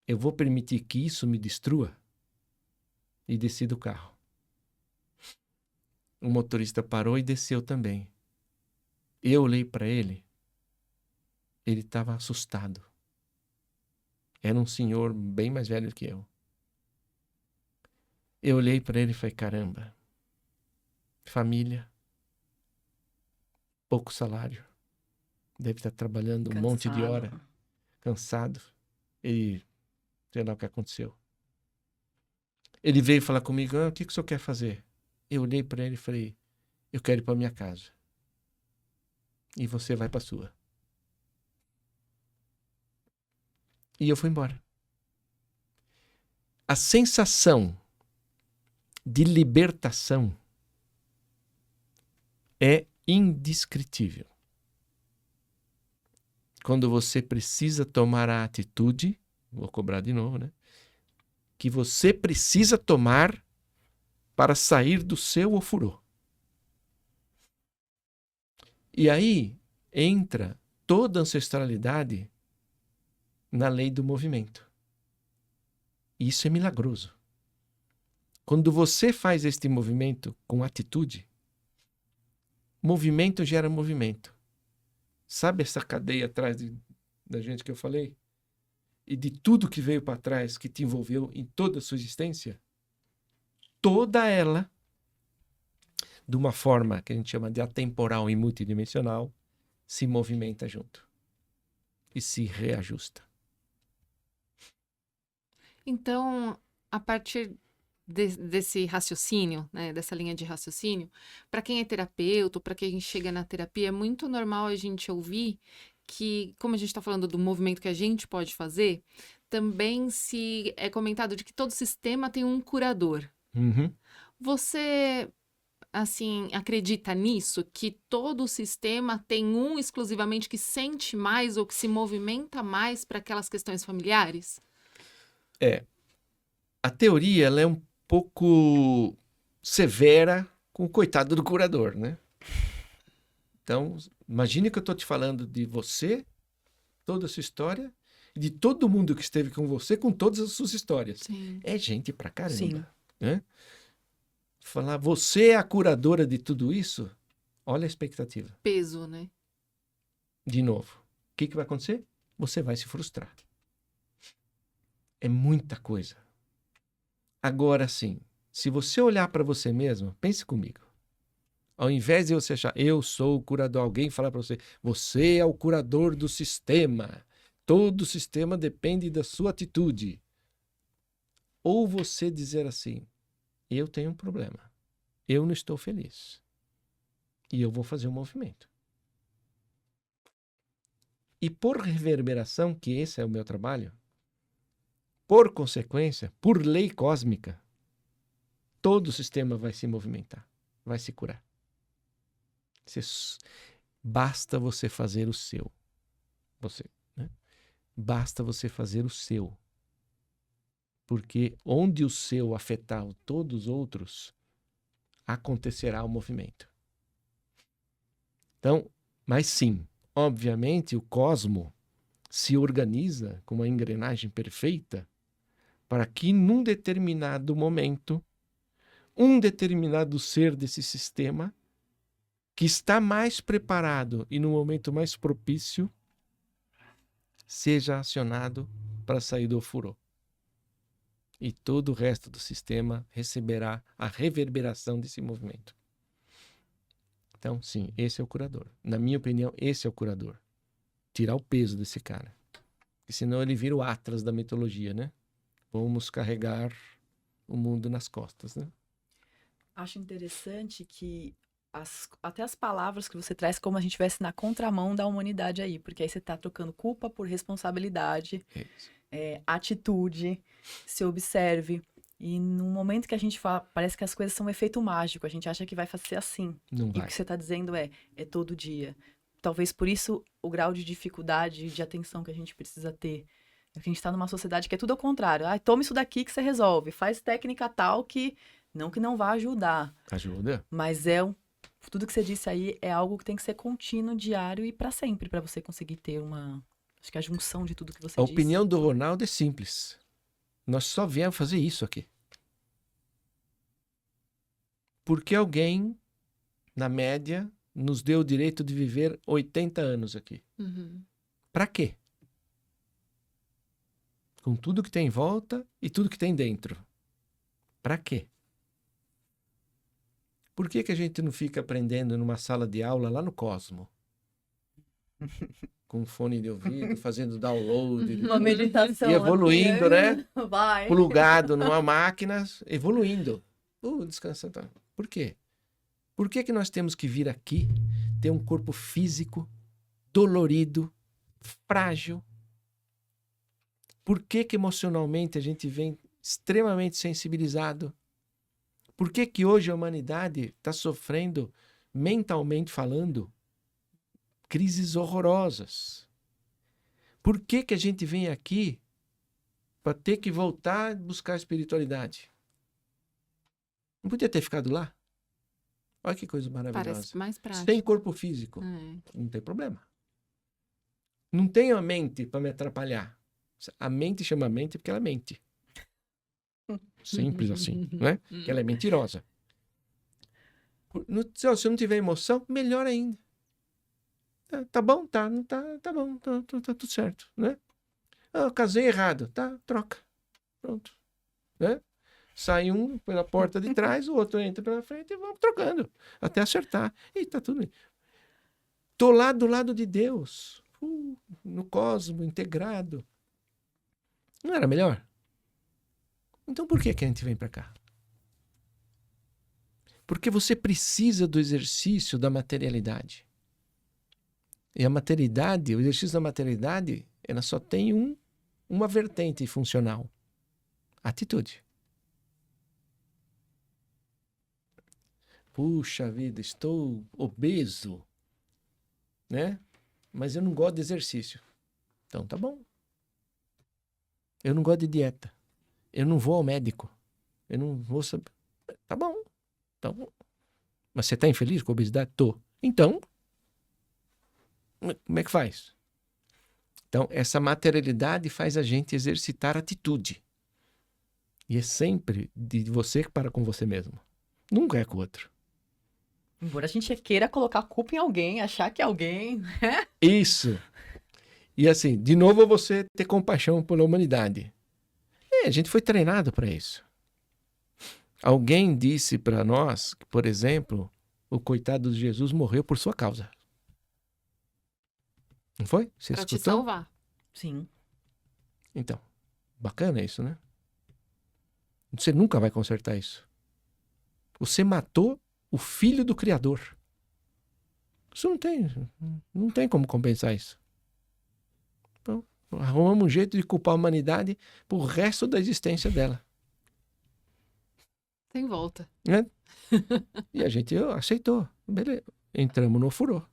Eu vou permitir que isso me destrua? E desci do carro. O motorista parou e desceu também. Eu olhei para ele. Ele estava assustado. Era um senhor bem mais velho que eu. Eu olhei para ele e falei, caramba. Família. Pouco salário. Deve estar trabalhando um monte de hora. Cansado. E sei lá o que aconteceu. Ele veio falar comigo, o que o senhor quer fazer? Eu olhei para ele e falei, eu quero ir para minha casa. E você vai para a sua. E eu fui embora. A sensação de libertação é indescritível. Quando você precisa tomar a atitude, vou cobrar de novo, né? Que você precisa tomar para sair do seu ofurô. E aí entra toda a ancestralidade na lei do movimento. E isso é milagroso. Quando você faz este movimento com atitude, movimento gera movimento. Sabe essa cadeia atrás da gente que eu falei? E de tudo que veio para trás, que te envolveu em toda a sua existência? Toda ela, de uma forma que a gente chama de atemporal e multidimensional, se movimenta junto e se reajusta. Então, a partir desse raciocínio, né, dessa linha de raciocínio, para quem é terapeuta, para quem chega na terapia, é muito normal a gente ouvir que, como a gente está falando do movimento que a gente pode fazer, também se é comentado de que todo sistema tem um curador. Uhum. Você, assim, acredita nisso? Que todo sistema tem um exclusivamente que sente mais ou que se movimenta mais para aquelas questões familiares? A teoria ela é um pouco severa com o coitado do curador, né? Então, imagine que eu estou te falando de você, toda a sua história, e de todo mundo que esteve com você, com todas as suas histórias. Sim. É gente pra caramba. Sim. Né? Falar, você é a curadora de tudo isso? Olha a expectativa. Peso, né? De novo. O que vai acontecer? Você vai se frustrar. É muita coisa. Agora sim, se você olhar para você mesmo, pense comigo. Ao invés de você achar, eu sou o curador, alguém falar para você, você é o curador do sistema. Todo o sistema depende da sua atitude. Ou você dizer assim, eu tenho um problema. Eu não estou feliz. E eu vou fazer um movimento. E por reverberação, que esse é o meu trabalho, por consequência, por lei cósmica, todo o sistema vai se movimentar, vai se curar. Basta você fazer o seu. Né? Basta você fazer o seu. Porque onde o seu afetar todos os outros, acontecerá o movimento. Então, mas sim, obviamente o cosmo se organiza com uma engrenagem perfeita para que num determinado momento, um determinado ser desse sistema que está mais preparado e no momento mais propício seja acionado para sair do ofurô. E todo o resto do sistema receberá a reverberação desse movimento. Então, sim, esse é o curador. Na minha opinião, esse é o curador. Tirar o peso desse cara. Porque senão ele vira o Atlas da mitologia, né? Vamos carregar o mundo nas costas, né? Acho interessante que até as palavras que você traz, como a gente estivesse na contramão da humanidade aí, porque aí você está trocando culpa por responsabilidade, atitude, se observe. E no momento que a gente fala, parece que as coisas são um efeito mágico, a gente acha que vai ser assim. Não E vai. o que você está dizendo é todo dia. Talvez por isso o grau de dificuldade, de atenção que a gente precisa ter. É que a gente está numa sociedade que é tudo ao contrário. Toma isso daqui que você resolve. Faz técnica tal que não vai ajudar. Ajuda. Mas tudo que você disse aí é algo que tem que ser contínuo, diário e para sempre, para você conseguir ter acho que a junção de tudo que você A disse. opinião do Ronaldo é simples. Nós só viemos fazer isso aqui. Porque alguém, na média, nos deu o direito de viver 80 anos aqui. Uhum. Para quê? Com tudo que tem em volta e tudo que tem dentro. Para quê? Por que a gente não fica aprendendo numa sala de aula lá no Cosmo? Com fone de ouvido, fazendo download. Uma meditação. E evoluindo, né? Vai. Plugado numa máquina, evoluindo. Descansando. Por quê? Por que nós temos que vir aqui, ter um corpo físico, dolorido, frágil? Por que emocionalmente a gente vem extremamente sensibilizado? Por que hoje a humanidade está sofrendo, mentalmente falando, crises horrorosas? Por que a gente vem aqui para ter que voltar a buscar a espiritualidade? Não podia ter ficado lá? Olha que coisa maravilhosa. Parece mais prático. Sem corpo físico. Não tem problema. Não tenho a mente para me atrapalhar. A mente chama mente porque ela mente. Simples assim, né? Porque ela é mentirosa. Se eu não tiver emoção, melhor ainda. Tá bom? Não tá, tá bom, tá tudo certo, né? Eu casei errado, tá? Troca. Pronto. Né? Sai um pela porta de trás, o outro entra pela frente e vamos trocando. Até acertar. E tá tudo bem. Tô lá do lado de Deus. No cosmo, integrado. Não era melhor? Então por que a gente vem para cá? Porque você precisa do exercício da materialidade. E a materialidade, o exercício da materialidade, ela só tem uma vertente funcional. Atitude. Puxa vida, estou obeso, né? Mas eu não gosto de exercício. Então tá bom. Eu não gosto de dieta. Eu não vou ao médico. Eu não vou saber. Tá bom. Então, mas você está infeliz com a obesidade? Tô. Então, como é que faz? Então, essa materialidade faz a gente exercitar atitude. E é sempre de você para com você mesmo. Nunca é com o outro. Embora a gente queira colocar a culpa em alguém, achar que é alguém, né? Isso. E assim, de novo você ter compaixão pela humanidade. A gente foi treinado para isso. Alguém disse para nós que, por exemplo, o coitado de Jesus morreu por sua causa. Não foi? Você Pra te escutou? salvar. Sim. Então, bacana isso, né? Você nunca vai consertar isso. Você matou o filho do Criador. Isso não tem como compensar isso. Então, arrumamos um jeito de culpar a humanidade pro resto da existência dela. Sem volta. Né? E a gente aceitou. Beleza. Entramos no furor.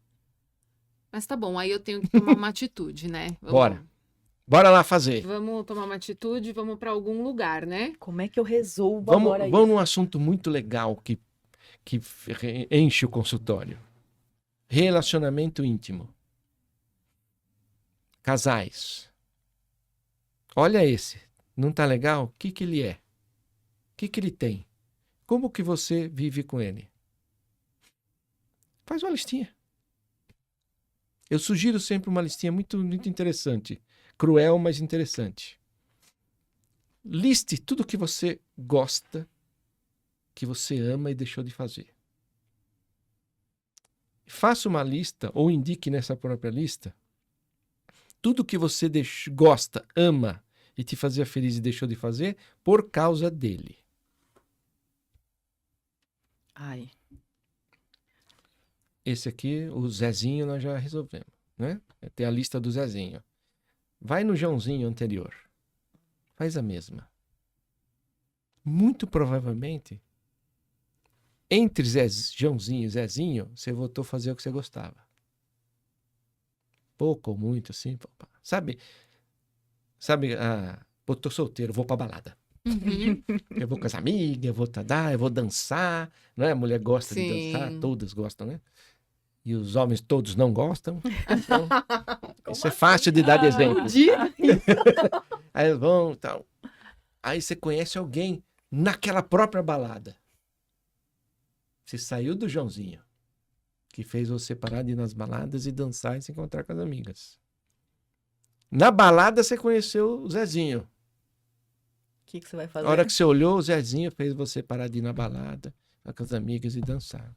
Mas tá bom, aí eu tenho que tomar uma atitude, né? Bora lá fazer. Vamos tomar uma atitude, vamos pra algum lugar, né? Como é que eu resolvo Vamos agora num assunto muito legal que enche o consultório. Relacionamento íntimo. Casais. Olha esse. Não tá legal? O que ele é? O que ele tem? Como que você vive com ele? Faz uma listinha. Eu sugiro sempre uma listinha muito, muito interessante. Cruel, mas interessante. Liste tudo que você gosta, que você ama e deixou de fazer. Faça uma lista, ou indique nessa própria lista, tudo que você gosta, ama e te fazia feliz e deixou de fazer por causa dele. Ai. Esse aqui, o Zezinho, nós já resolvemos, né? Tem a lista do Zezinho. Vai no Joãozinho anterior. Faz a mesma. Muito provavelmente, entre Joãozinho e Zezinho, você voltou a fazer o que você gostava. Pouco ou muito, assim. Sabe, pô, tô solteiro, vou pra balada. Uhum. Eu vou com as amigas, eu vou dançar, né? A mulher gosta de Sim. dançar, todas gostam, né? E os homens todos não gostam. Então, isso é fácil de dar de exemplo. Aí eles vão e tal. Aí você conhece alguém naquela própria balada. Você saiu do Joãozinho, que fez você parar de ir nas baladas e dançar e se encontrar com as amigas. Na balada você conheceu o Zezinho. O que você vai fazer? A hora que você olhou, o Zezinho fez você parar de ir na balada com as amigas e dançar.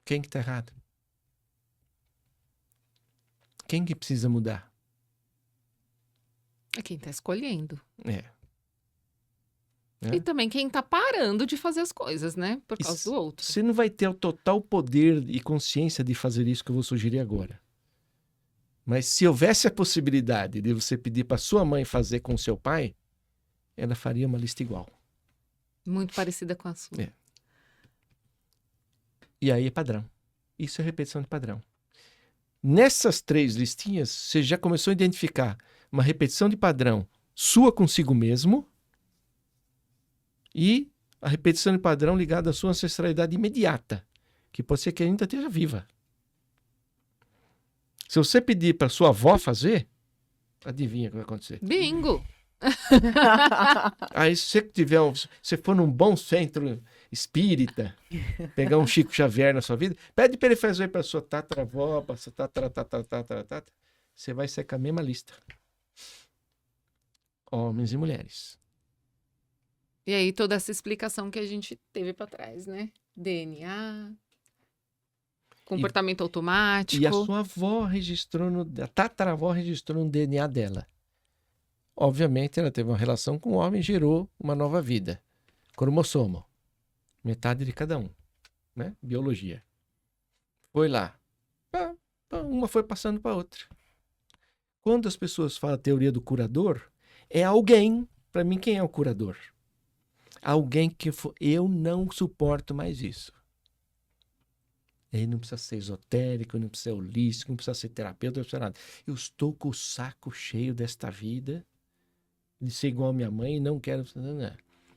Quem que tá errado? Quem que precisa mudar? É quem tá escolhendo. É. E também quem tá parando de fazer as coisas, né? Por causa do outro. Você não vai ter o total poder e consciência de fazer isso que eu vou sugerir agora. Mas se houvesse a possibilidade de você pedir para sua mãe fazer com o seu pai, ela faria uma lista igual. Muito parecida com a sua. É. E aí é padrão. Isso é repetição de padrão. Nessas 3 listinhas, você já começou a identificar uma repetição de padrão sua consigo mesmo e a repetição de padrão ligada à sua ancestralidade imediata, que pode ser que ainda esteja viva. Se você pedir para sua avó fazer, adivinha o que vai acontecer. Bingo! Aí, se você tiver, se for num bom centro espírita, pegar um Chico Xavier na sua vida, pede para ele fazer para sua tataravó, para sua tataravó, você vai ser com a mesma lista. Homens e mulheres. E aí toda essa explicação que a gente teve para trás, né? DNA, comportamento automático. E a sua avó registrou, a tataravó registrou no DNA dela. Obviamente, ela teve uma relação com o homem e gerou uma nova vida. Cromossomo. Metade de cada um. Né? Biologia. Foi lá. Uma foi passando para outra. Quando as pessoas falam teoria do curador, é alguém. Para mim, quem é o curador? Alguém que eu não suporto mais isso. Ele não precisa ser esotérico, não precisa ser holístico, não precisa ser terapeuta, não precisa nada. Eu estou com o saco cheio desta vida, de ser igual a minha mãe e não quero...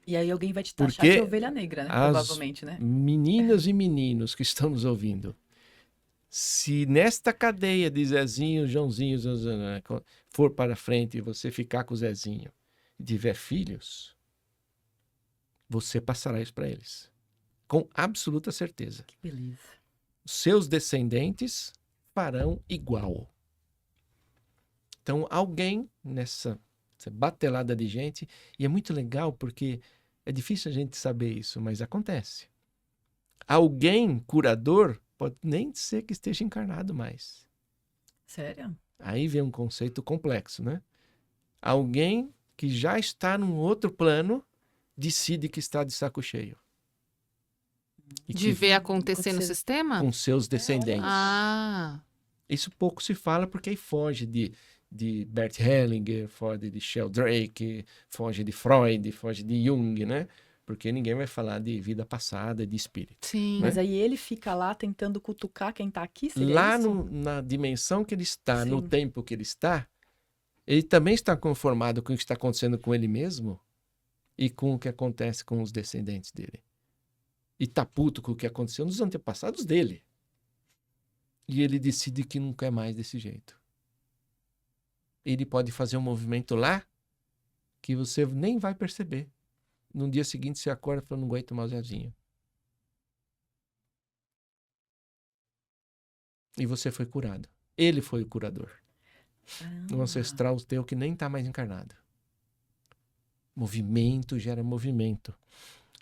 E aí alguém vai te taxar Porque de ovelha negra, né? Provavelmente, né? Meninas e meninos que estão nos ouvindo, se nesta cadeia de Zezinho, Joãozinho, for para frente e você ficar com o Zezinho e tiver filhos, você passará isso para eles. Com absoluta certeza. Que beleza. Seus descendentes farão igual. Então, alguém nessa batelada de gente, e é muito legal porque é difícil a gente saber isso, mas acontece. Alguém curador pode nem ser que esteja encarnado mais. Sério? Aí vem um conceito complexo, né? Alguém que já está num outro plano decide que está de saco cheio. E De ver acontecer no sistema? com seus descendentes. Ah, Isso pouco se fala porque aí foge de Bert Hellinger, foge de Sheldrake, foge de Freud, foge de Jung, né? Porque ninguém vai falar de vida passada, de espírito. sim. Mas aí ele fica lá tentando cutucar quem tá aqui, seria Lá isso? na dimensão que ele está, no Sim. tempo que ele também está conformado com o que está acontecendo com ele mesmo e com o que acontece com os descendentes dele. E tá puto com o que aconteceu nos antepassados dele. E ele decide que não quer mais desse jeito. Ele pode fazer um movimento lá que você nem vai perceber. No dia seguinte você acorda e fala, não aguento mais o Zezinho. E você foi curado. Ele foi o curador. Um ancestral teu que nem está mais encarnado. Movimento gera movimento.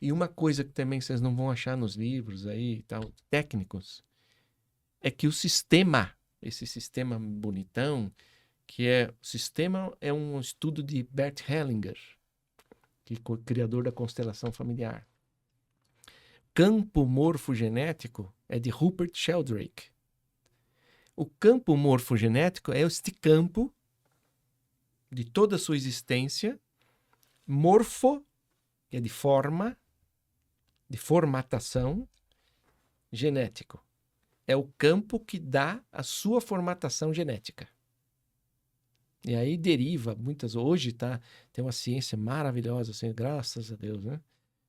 E uma coisa que também vocês não vão achar nos livros aí, tal, técnicos, é que o sistema, esse sistema bonitão, o sistema é um estudo de Bert Hellinger, que é o criador da constelação familiar. Campo morfogenético é de Rupert Sheldrake. O campo morfogenético é este campo de toda a sua existência, morfo, que é de forma, de formatação, genético. É o campo que dá a sua formatação genética. E aí deriva hoje tem uma ciência maravilhosa, assim, graças a Deus, né?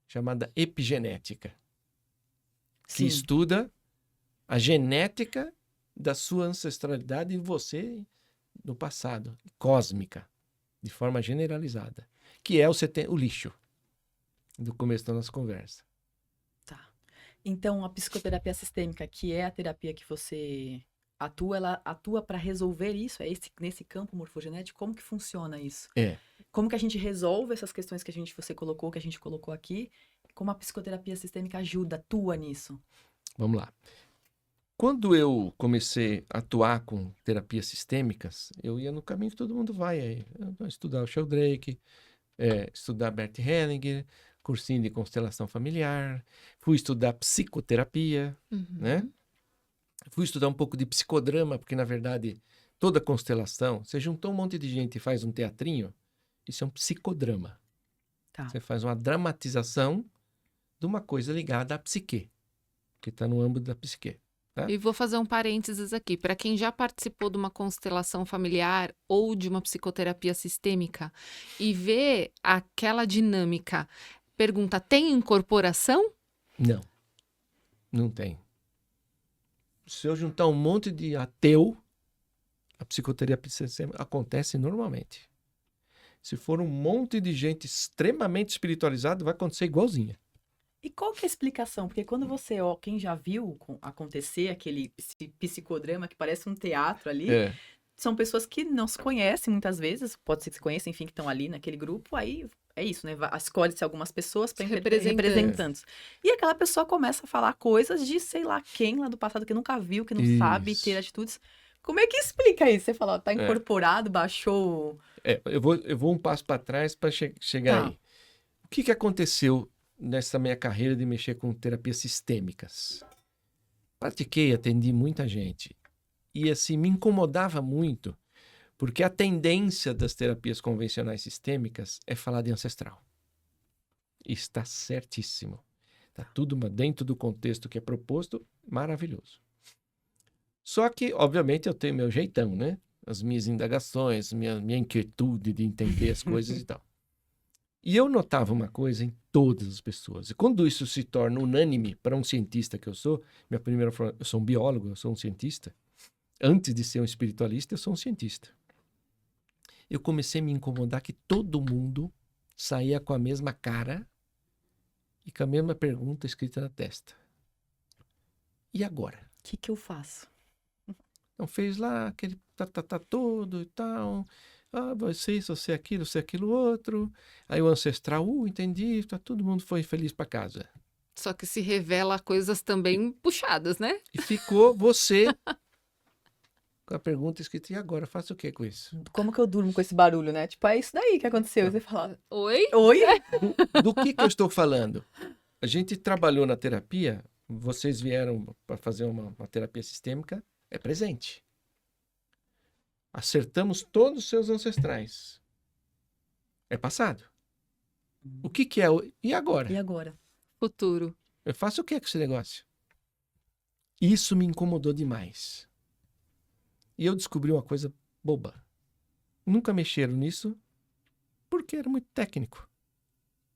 Chamada epigenética, que Sim. estuda a genética da sua ancestralidade e você no passado, cósmica, de forma generalizada, que é o lixo do começo da nossa conversa. Tá. Então, a psicoterapia sistêmica, que é a terapia que você atua, ela atua para resolver isso? É nesse campo morfogenético? Como que funciona isso? É. Como que a gente resolve essas questões que você colocou, que a gente colocou aqui? Como a psicoterapia sistêmica atua nisso? Vamos lá. Quando eu comecei a atuar com terapias sistêmicas, eu ia no caminho que todo mundo vai aí. Estudar o Sheldrake, estudar Bert Hellinger, cursinho de constelação familiar, fui estudar psicoterapia, né? Fui estudar um pouco de psicodrama, porque, na verdade, toda constelação, você juntou um monte de gente e faz um teatrinho, isso é um psicodrama. Tá. Você faz uma dramatização de uma coisa ligada à psique, que está no âmbito da psique. Tá? E vou fazer um parênteses aqui. Para quem já participou de uma constelação familiar ou de uma psicoterapia sistêmica e vê aquela dinâmica Pergunta, tem incorporação? Não, não tem. Se eu juntar um monte de ateu, a psicoterapia sistêmica acontece normalmente. Se for um monte de gente extremamente espiritualizada, vai acontecer igualzinha. E qual que é a explicação? Porque quando você, ó, quem já viu acontecer aquele psicodrama que parece um teatro ali, são pessoas que não se conhecem muitas vezes, pode ser que se conheçam, enfim, que estão ali naquele grupo, aí é isso, né? Escolhe-se algumas pessoas para representantes. E aquela pessoa começa a falar coisas de sei lá quem lá do passado que nunca viu, que não sabe ter atitudes. Como é que explica isso? Você fala, ó, tá incorporado, baixou. Eu vou um passo para trás para chegar aí. O que aconteceu nessa minha carreira de mexer com terapias sistêmicas? Pratiquei, atendi muita gente. E assim, me incomodava muito, porque a tendência das terapias convencionais sistêmicas é falar de ancestral. Está certíssimo. Está tudo dentro do contexto que é proposto, maravilhoso. Só que, obviamente, eu tenho meu jeitão, né? As minhas indagações, minha inquietude de entender as coisas e tal. E eu notava uma coisa em todas as pessoas. E quando isso se torna unânime para um cientista que eu sou, eu sou um biólogo, eu sou um cientista. Antes de ser um espiritualista, eu sou um cientista. Eu comecei a me incomodar que todo mundo saía com a mesma cara e com a mesma pergunta escrita na testa. E agora? O que eu faço? Então fez lá aquele todo e tal. Você isso, você aquilo outro. Aí o ancestral, entendi, todo mundo foi feliz para casa. Só que se revela coisas também puxadas, né? E ficou você com a pergunta escrita, e agora? Faço o que com isso? Como que eu durmo com esse barulho, né? Tipo, é isso daí que aconteceu. E você fala, oi? Oi? Do que eu estou falando? A gente trabalhou na terapia, vocês vieram para fazer uma terapia sistêmica, é presente. Acertamos todos os seus ancestrais. É passado. O que é o... E agora? E agora? Futuro. Eu faço o que com esse negócio? Isso me incomodou demais. E eu descobri uma coisa boba. Nunca mexeram nisso porque era muito técnico.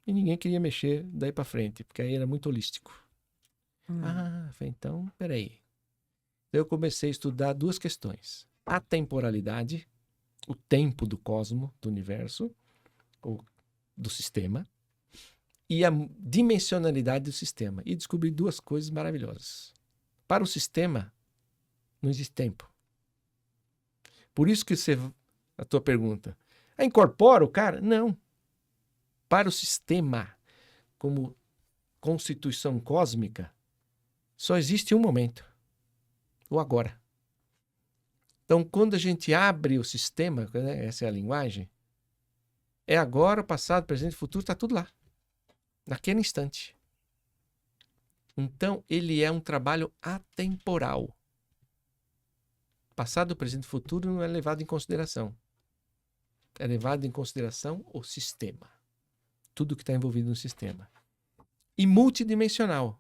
E ninguém queria mexer daí para frente, porque aí era muito holístico. Então, peraí. Eu comecei a estudar duas questões. A temporalidade, o tempo do cosmo, do universo, ou do sistema, e a dimensionalidade do sistema. E descobri duas coisas maravilhosas. Para o sistema, não existe tempo. Por isso que a tua pergunta, incorpora o cara? Não. Para o sistema, como constituição cósmica, só existe um momento, o agora. Então, quando a gente abre o sistema, né, essa é a linguagem, é agora, passado, presente, futuro, está tudo lá, naquele instante. Então, ele é um trabalho atemporal. Passado, presente e futuro não é levado em consideração. É levado em consideração o sistema. Tudo que está envolvido no sistema. E multidimensional.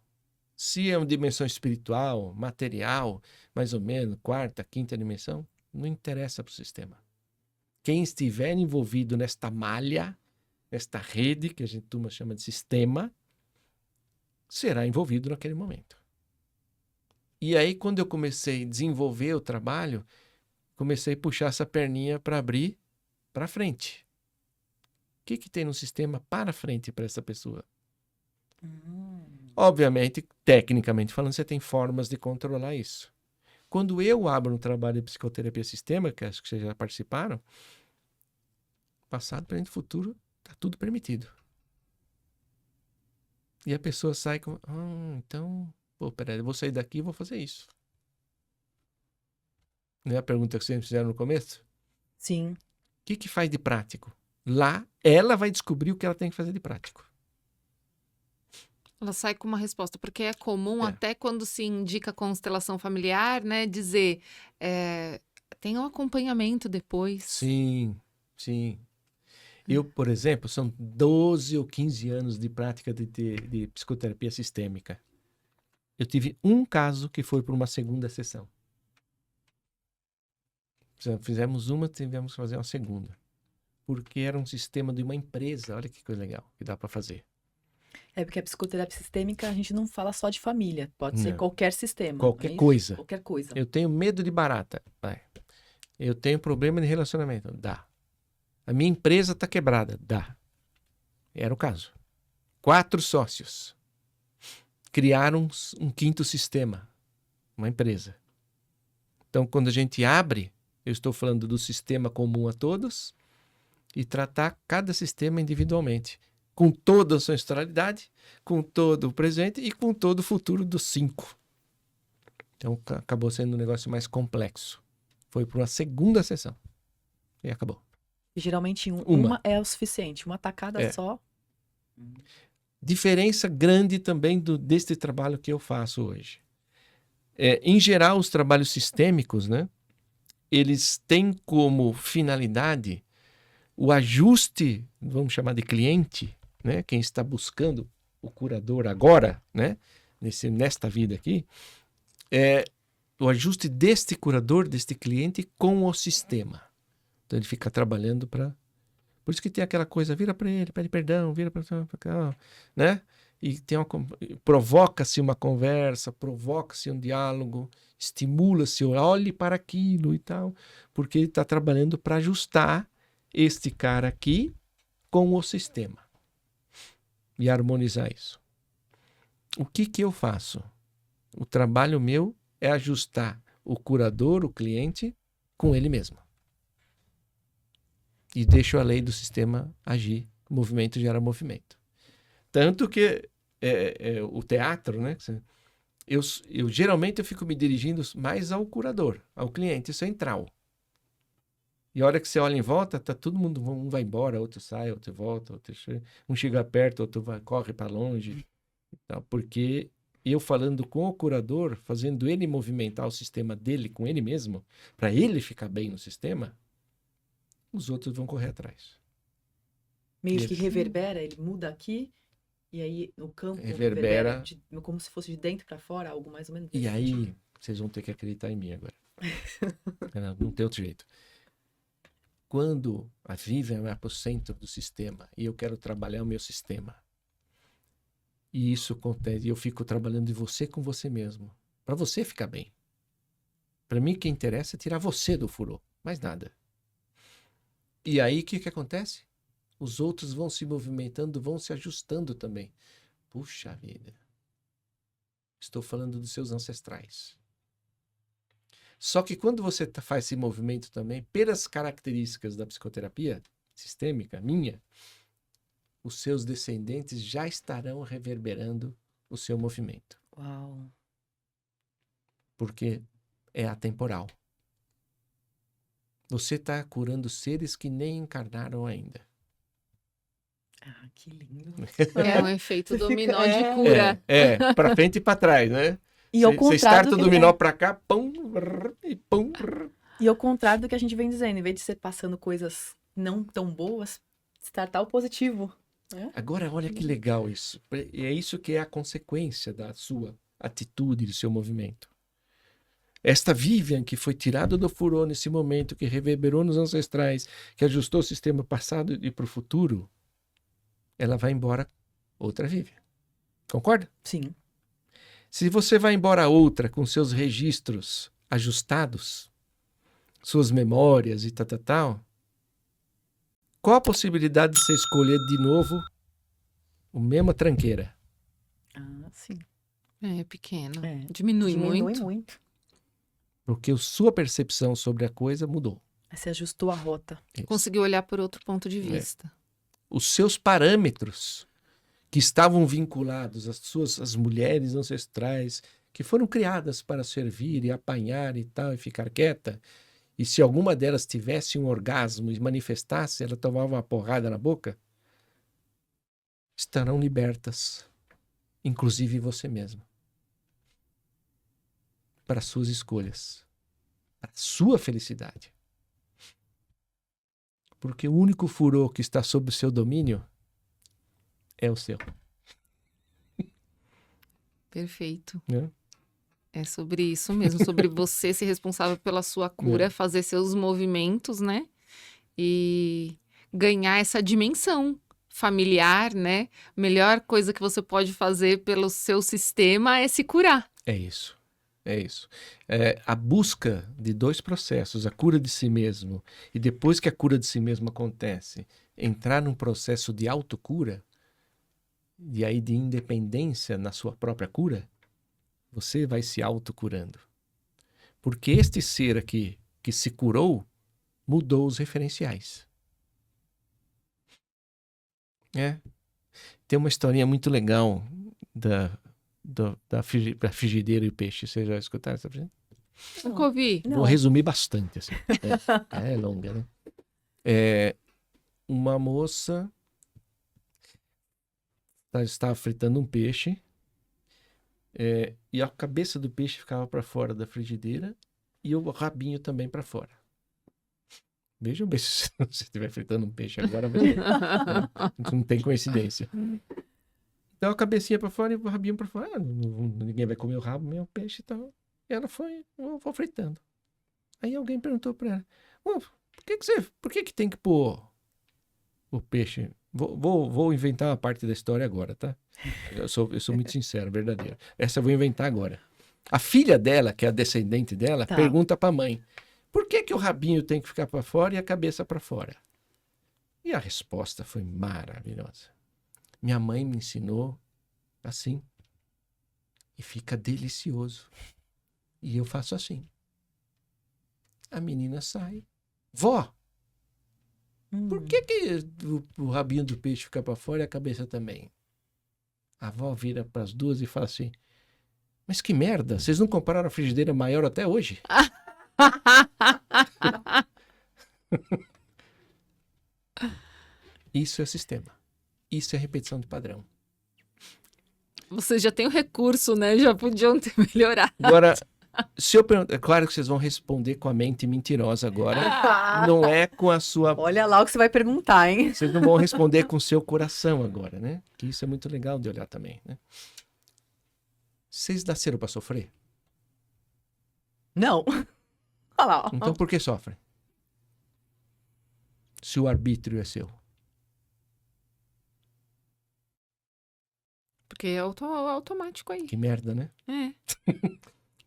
Se é uma dimensão espiritual, material, mais ou menos, quarta, quinta dimensão, não interessa para o sistema. Quem estiver envolvido nesta malha, nesta rede, que a gente chama de sistema, será envolvido naquele momento. E aí, quando eu comecei a desenvolver o trabalho, comecei a puxar essa perninha para abrir para frente. O que tem no sistema para frente para essa pessoa? Obviamente, tecnicamente falando, você tem formas de controlar isso. Quando eu abro um trabalho de psicoterapia sistêmica, que acho que vocês já participaram, passado, presente e futuro, está tudo permitido. E a pessoa sai com, então, peraí, eu vou sair daqui e vou fazer isso. Não é a pergunta que vocês fizeram no começo? Sim. O que faz de prático? Lá, ela vai descobrir o que ela tem que fazer de prático. Ela sai com uma resposta, porque é comum até quando se indica constelação familiar, né, dizer, tem um acompanhamento depois. Sim. Eu, por exemplo, são 12 ou 15 anos de prática de psicoterapia sistêmica. Eu tive um caso que foi por uma segunda sessão. Fizemos uma, tivemos que fazer uma segunda. Porque era um sistema de uma empresa. Olha que coisa legal que dá para fazer. É porque a psicoterapia sistêmica a gente não fala só de família, pode ser Não. qualquer sistema. Qualquer não é isso? coisa. Qualquer coisa. Eu tenho medo de barata. Vai. Eu tenho problema de relacionamento. Dá. A minha empresa está quebrada. Dá. Era o caso. 4 sócios criaram um quinto sistema, uma empresa. Então, quando a gente abre, eu estou falando do sistema comum a todos e tratar cada sistema individualmente, com toda a sua ancestralidade, com todo o presente e com todo o futuro dos 5. Então, acabou sendo um negócio mais complexo. Foi para uma segunda sessão e acabou. E geralmente Uma. uma é o suficiente, uma tacada É. só. Diferença grande também deste trabalho que eu faço hoje. Em geral, os trabalhos sistêmicos, né, eles têm como finalidade o ajuste, vamos chamar de cliente, né, quem está buscando o curador agora, né, nesta vida aqui, o ajuste deste curador, deste cliente com o sistema. Então ele fica trabalhando para... Por isso que tem aquela coisa, vira para ele, pede perdão, vira para cá, né? E provoca-se uma conversa, provoca-se um diálogo, estimula-se, olhe para aquilo e tal, porque ele está trabalhando para ajustar este cara aqui com o sistema e harmonizar isso. O que eu faço? O trabalho meu é ajustar o curador, o cliente, com ele mesmo. E deixo a lei do sistema agir. O movimento gera movimento. Tanto que o teatro, né? Eu geralmente eu fico me dirigindo mais ao curador, ao cliente central. E a hora que você olha em volta, tá todo mundo, um vai embora, outro sai, outro volta, outro um chega perto, outro corre para longe. Então, porque eu falando com o curador, fazendo ele movimentar o sistema dele com ele mesmo, para ele ficar bem no sistema, os outros vão correr atrás. Meio que reverbera, ele muda aqui, e aí no campo Reverbera como se fosse de dentro para fora, algo mais ou menos. E aí, vocês vão ter que acreditar em mim agora. Não tem outro jeito. Quando a Vivian vai para o centro do sistema e eu quero trabalhar o meu sistema, e isso acontece, e eu fico trabalhando de você com você mesmo, para você ficar bem. Para mim, o que interessa é tirar você do furor, mais nada. E aí, o que acontece? Os outros vão se movimentando, vão se ajustando também. Puxa vida. Estou falando dos seus ancestrais. Só que quando você faz esse movimento também, pelas características da psicoterapia sistêmica, minha, os seus descendentes já estarão reverberando o seu movimento. Uau. Porque é atemporal. Você está curando seres que nem encarnaram ainda. Ah, que lindo. É um efeito dominó de cura. Para frente e para trás, né? E ao Você contrário starta do o que dominó para cá, pum, e pum. E ao contrário do que a gente vem dizendo, em vez de ser passando coisas não tão boas, startar o positivo. Agora, olha que legal isso. E é isso que é a consequência da sua atitude, do seu movimento. Esta Vivian que foi tirada do furor nesse momento, que reverberou nos ancestrais, que ajustou o sistema passado e para o futuro, ela vai embora outra Vivian. Concorda? Sim. Se você vai embora outra com seus registros ajustados, suas memórias e tal, qual a possibilidade de você escolher de novo a mesma tranqueira? Ah, sim. É pequeno. É. Diminui muito. muito. Porque a sua percepção sobre a coisa mudou. Aí você ajustou a rota. Isso. Conseguiu olhar por outro ponto de vista. Os seus parâmetros que estavam vinculados às mulheres ancestrais, que foram criadas para servir e apanhar e tal, e ficar quieta, e se alguma delas tivesse um orgasmo e manifestasse, ela tomava uma porrada na boca, estarão libertas, inclusive você mesmo, para suas escolhas, para sua felicidade. Porque o único furor que está sob o seu domínio é o seu. Perfeito. Né? É sobre isso mesmo, sobre você ser responsável pela sua cura, fazer seus movimentos, né? E ganhar essa dimensão familiar, né? Melhor coisa que você pode fazer pelo seu sistema é se curar. É isso. É isso. A busca de dois processos, a cura de si mesmo, e depois que a cura de si mesmo acontece, entrar num processo de autocura, e aí de independência na sua própria cura, você vai se autocurando. Porque este ser aqui que se curou mudou os referenciais. Tem uma historinha muito legal da frigideira e o peixe. Vocês já escutaram essa frigideira? Nunca ouvi. Não. Vou resumir bastante, assim. É longa, né? Uma moça estava fritando um peixe e a cabeça do peixe ficava para fora da frigideira e o rabinho também para fora. Vejam bem se você estiver fritando um peixe agora, não tem coincidência. Então a cabecinha para fora e o rabinho para fora. Ninguém vai comer o rabo, meu peixe e tal. E ela foi, vou fritando. Aí alguém perguntou para ela, por que tem que pôr o peixe? Vou inventar uma parte da história agora, tá? Eu sou muito sincero, verdadeiro. Essa eu vou inventar agora. A filha dela, que é a descendente dela, pergunta para a mãe, por que o rabinho tem que ficar para fora e a cabeça para fora? E a resposta foi maravilhosa. Minha mãe me ensinou assim. E fica delicioso. E eu faço assim. A menina sai. Vó, por que o rabinho do peixe fica para fora e a cabeça também? A avó vira para as duas e fala assim, mas que merda, vocês não compraram a frigideira maior até hoje? Isso é sistema. Isso é repetição de padrão. Vocês já têm o recurso, né? Já podiam ter melhorado. Agora, se eu perguntar, é claro que vocês vão responder com a mente mentirosa agora. Não é com a sua... Olha lá o que você vai perguntar, hein? Vocês não vão responder com o seu coração agora, né? Que isso é muito legal de olhar também, né? Vocês nasceram para sofrer? Não. Olha lá. Ó. Então por que sofrem? Se o arbítrio é seu. Porque é automático aí. Que merda, né? É.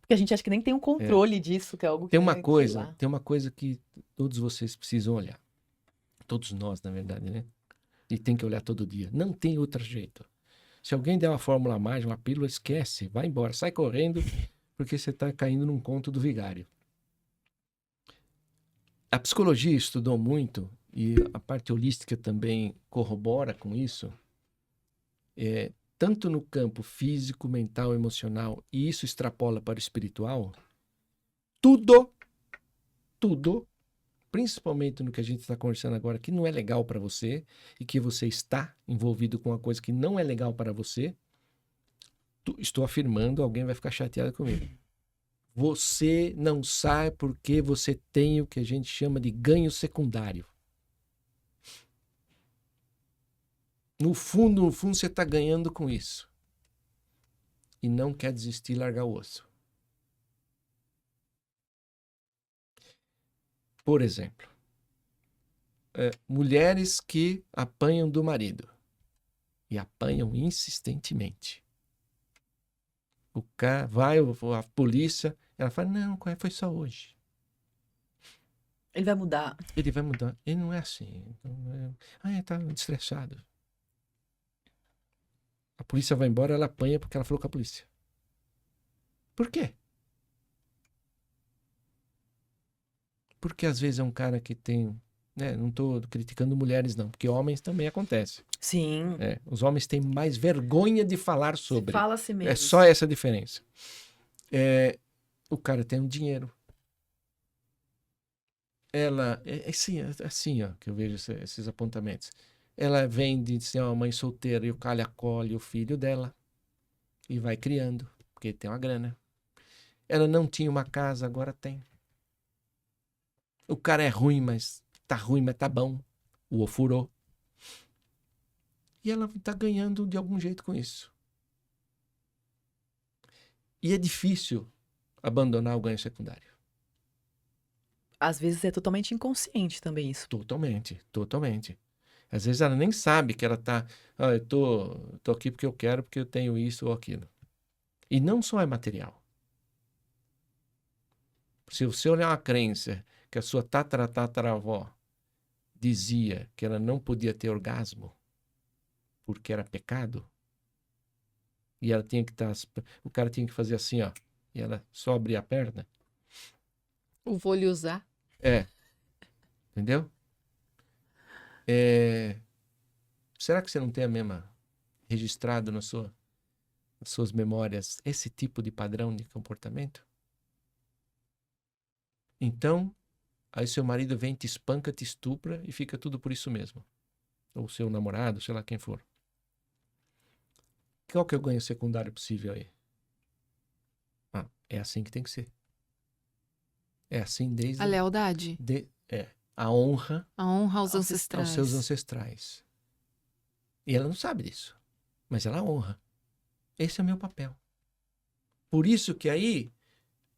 Porque a gente acha que nem tem um controle disso, que é algo que Tem uma é, sei coisa, lá. tem uma coisa que todos vocês precisam olhar. Todos nós, na verdade, né? E tem que olhar todo dia. Não tem outro jeito. Se alguém der uma fórmula mágica, uma pílula, esquece. Vai embora, sai correndo, porque você está caindo num conto do vigário. A psicologia estudou muito, e a parte holística também corrobora com isso, tanto no campo físico, mental, emocional, e isso extrapola para o espiritual, tudo, principalmente no que a gente está conversando agora, que não é legal para você, e que você está envolvido com uma coisa que não é legal para você, estou afirmando, alguém vai ficar chateado comigo. Você não sabe porque você tem o que a gente chama de ganho secundário. No fundo, você está ganhando com isso. E não quer desistir e largar o osso. Por exemplo, mulheres que apanham do marido. E apanham insistentemente. O cara vai, a polícia, ela fala, não, foi só hoje. Ele vai mudar. Ele vai mudar. Ele não é assim. Ele tá estressado. A polícia vai embora, ela apanha porque ela falou com a polícia. Por quê? Porque às vezes é um cara que tem... Né, não estou criticando mulheres não, porque homens também acontece. Sim. Os homens têm mais vergonha de falar sobre. Fala-se mesmo. É só essa a diferença. O cara tem um dinheiro. Ela... É assim, ó, que eu vejo esses apontamentos. Ela vem de ser uma mãe solteira e o cara acolhe o filho dela e vai criando, porque tem uma grana. Ela não tinha uma casa, agora tem. O cara é ruim, mas tá bom. O ofurô. E ela tá ganhando de algum jeito com isso. E é difícil abandonar o ganho secundário. Às vezes é totalmente inconsciente também isso. Totalmente. Às vezes ela nem sabe que ela tá, eu tô aqui porque eu quero, porque eu tenho isso ou aquilo. E não só é material. Se você olhar uma crença que a sua tataravó dizia que ela não podia ter orgasmo porque era pecado, e ela tinha que estar, o cara tinha que fazer assim, ó, e ela só abria a perna. Vou lhe usar. Entendeu? Será que você não tem a mesma registrado nas suas memórias esse tipo de padrão de comportamento? Então, aí seu marido vem, te espanca, te estupra e fica tudo por isso mesmo. Ou seu namorado, sei lá quem for. Qual que é o ganho secundário possível aí? É assim que tem que ser. É assim desde A lealdade. a honra A honra aos ancestrais. aos seus ancestrais. E ela não sabe disso, mas ela honra. Esse é o meu papel. Por isso que aí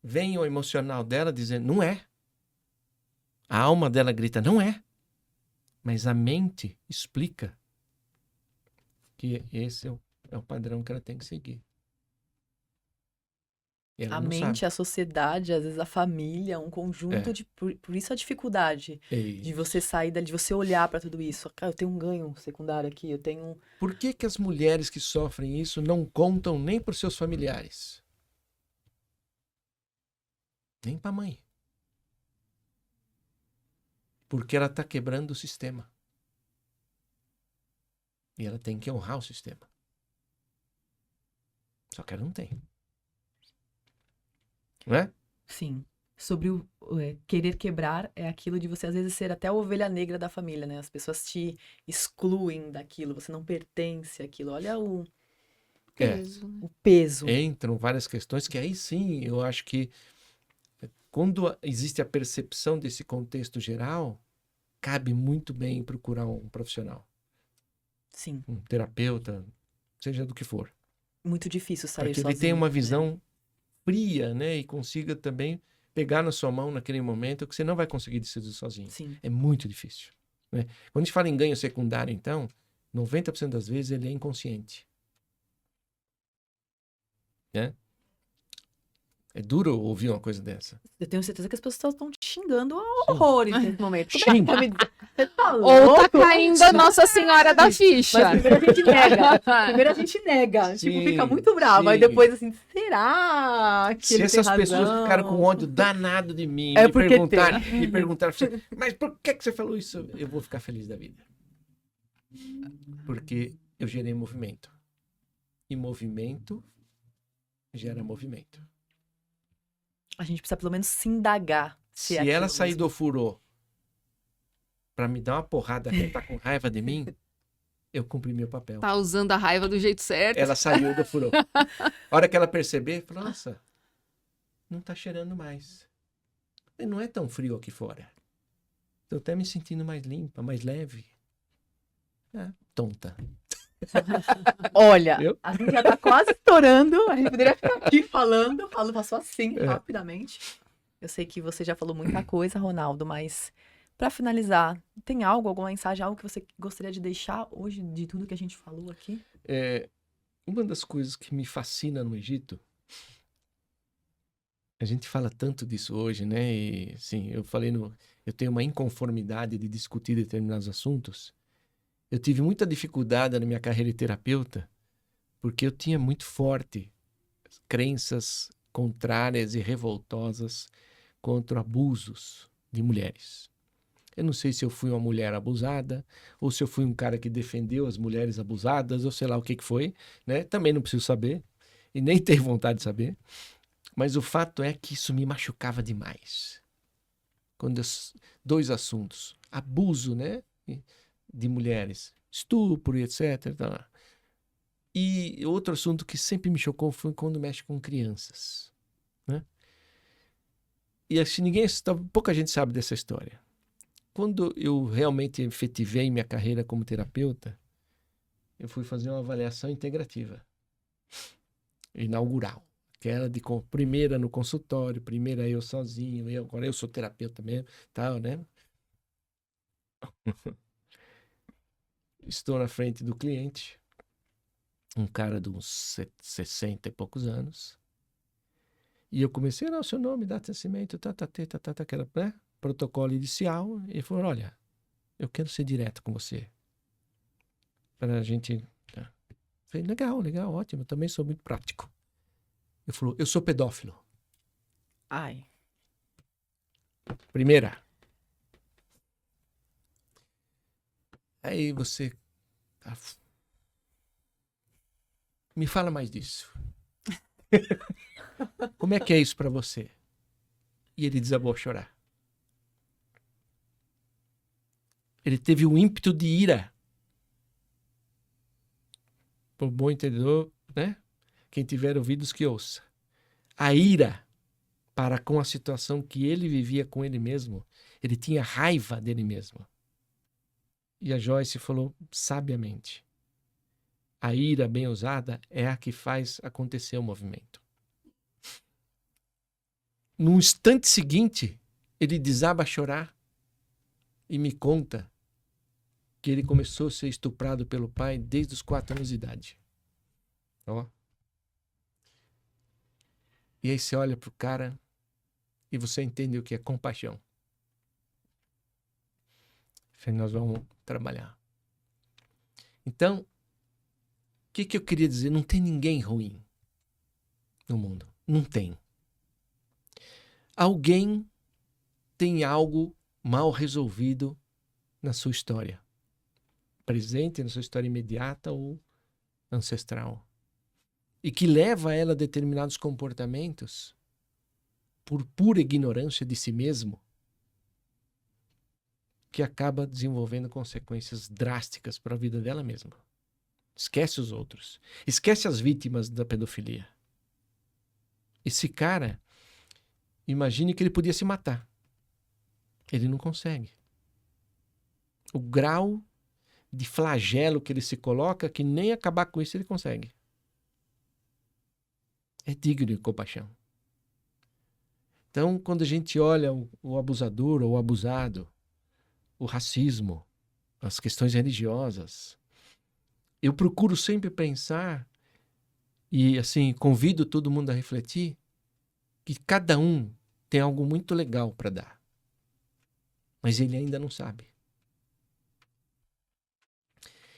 vem o emocional dela dizendo, não é. A alma dela grita, não é. Mas a mente explica que esse é o padrão que ela tem que seguir. E ela A não mente, sabe. a sociedade, às vezes a família, um conjunto de. Por isso a dificuldade de você sair dali, de você olhar para tudo isso. Cara, eu tenho um ganho secundário aqui, eu tenho um. Por que que as mulheres que sofrem isso não contam nem para os seus familiares? Nem para a mãe. Porque ela está quebrando o sistema. E ela tem que honrar o sistema. Só que ela não tem. Não é? Sim. Sobre o querer quebrar é aquilo de você, às vezes, ser até a ovelha negra da família, né? As pessoas te excluem daquilo, você não pertence àquilo. Olha Peso. o peso. Entram várias questões que aí sim, eu acho que quando existe a percepção desse contexto geral, cabe muito bem procurar um profissional. Sim. Um terapeuta, seja do que for. Muito difícil sair Para que sozinho. ele tenha uma né? visão fria, né? E consiga também pegar na sua mão naquele momento que você não vai conseguir decidir sozinho. Sim. É muito difícil. Né? Quando a gente fala em ganho secundário, então, 90% das vezes ele é inconsciente. Né? É duro ouvir uma coisa dessa. Eu tenho certeza que as pessoas estão te xingando horrores nesse momento. Xinga. Você tá Ou tá louco? caindo a Nossa Senhora da Ficha. Mas primeiro a gente nega. Primeiro a gente nega. Sim, Tipo, fica muito bravo. Aí sim. depois, assim, será que Se ele tem essas pessoas razão? ficaram com ódio danado de mim, É me porque perguntaram assim, mas por que você falou isso? Eu vou ficar feliz da vida. Porque eu gerei movimento. E movimento gera movimento. A gente precisa pelo menos se indagar. Se é ela aquilo sair mesmo. do furô pra me dar uma porrada que tá com raiva de mim, eu cumpri meu papel. Tá usando a raiva do jeito certo. Ela saiu do furô. A hora que ela perceber, falou, nossa, não tá cheirando mais. E não é tão frio aqui fora. Tô até me sentindo mais limpa, mais leve. Tonta. Olha, Eu? a gente já tá quase estourando. A gente poderia ficar aqui falando. Passou assim, rapidamente. Eu sei que você já falou muita coisa, Ronaldo, mas pra finalizar, tem alguma mensagem, algo que você gostaria de deixar hoje de tudo que a gente falou aqui? Uma das coisas que me fascina no Egito, a gente fala tanto disso hoje, né? E, sim, eu tenho uma inconformidade de discutir determinados assuntos. Eu tive muita dificuldade na minha carreira de terapeuta, porque eu tinha muito forte crenças contrárias e revoltosas contra abusos de mulheres. Eu não sei se eu fui uma mulher abusada, ou se eu fui um cara que defendeu as mulheres abusadas, ou sei lá o que foi, né? Também não preciso saber, e nem tenho vontade de saber. Mas o fato é que isso me machucava demais. Quando dois assuntos, abuso, né? De mulheres, estupro e etc. E outro assunto que sempre me chocou foi quando mexe com crianças. Né? E assim, pouca gente sabe dessa história. Quando eu realmente efetivei minha carreira como terapeuta, eu fui fazer uma avaliação integrativa, inaugural. Que era primeira no consultório, primeira eu sozinho, agora eu sou terapeuta mesmo, tal, né? estou na frente do cliente, um cara de uns 60 e poucos anos, e eu comecei, não, seu nome, data de nascimento, aquela, né, protocolo inicial, e ele falou, olha, eu quero ser direto com você, para a gente... Tá. Falei, legal, ótimo, eu também sou muito prático. Ele falou, eu sou pedófilo. Ai. Primeira. Aí você... Me fala mais disso. Como é que é isso para você? E ele desabou a chorar. Ele teve um ímpeto de ira. Por bom entendedor, né? Quem tiver ouvidos que ouça. A ira para com a situação que ele vivia com ele mesmo. Ele tinha raiva dele mesmo. E a Joyce falou sabiamente: a ira bem usada é a que faz acontecer o movimento. No instante seguinte, ele desaba a chorar e me conta que ele começou a ser estuprado pelo pai desde os 4 anos de idade. Ó. E aí você olha pro cara e você entende o que é compaixão. Nós vamos trabalhar. Então, o que eu queria dizer? Não tem ninguém ruim no mundo. Não tem. Alguém tem algo mal resolvido na sua história. Presente, na sua história imediata ou ancestral. E que leva ela a determinados comportamentos por pura ignorância de si mesmo, que acaba desenvolvendo consequências drásticas para a vida dela mesma. Esquece os outros. Esquece as vítimas da pedofilia. Esse cara, imagine que ele podia se matar. Ele não consegue. O grau de flagelo que ele se coloca, que nem acabar com isso ele consegue. É digno de compaixão. Então, quando a gente olha o abusador ou o abusado, o racismo, as questões religiosas, eu procuro sempre pensar, e assim, convido todo mundo a refletir, que cada um tem algo muito legal para dar. Mas ele ainda não sabe.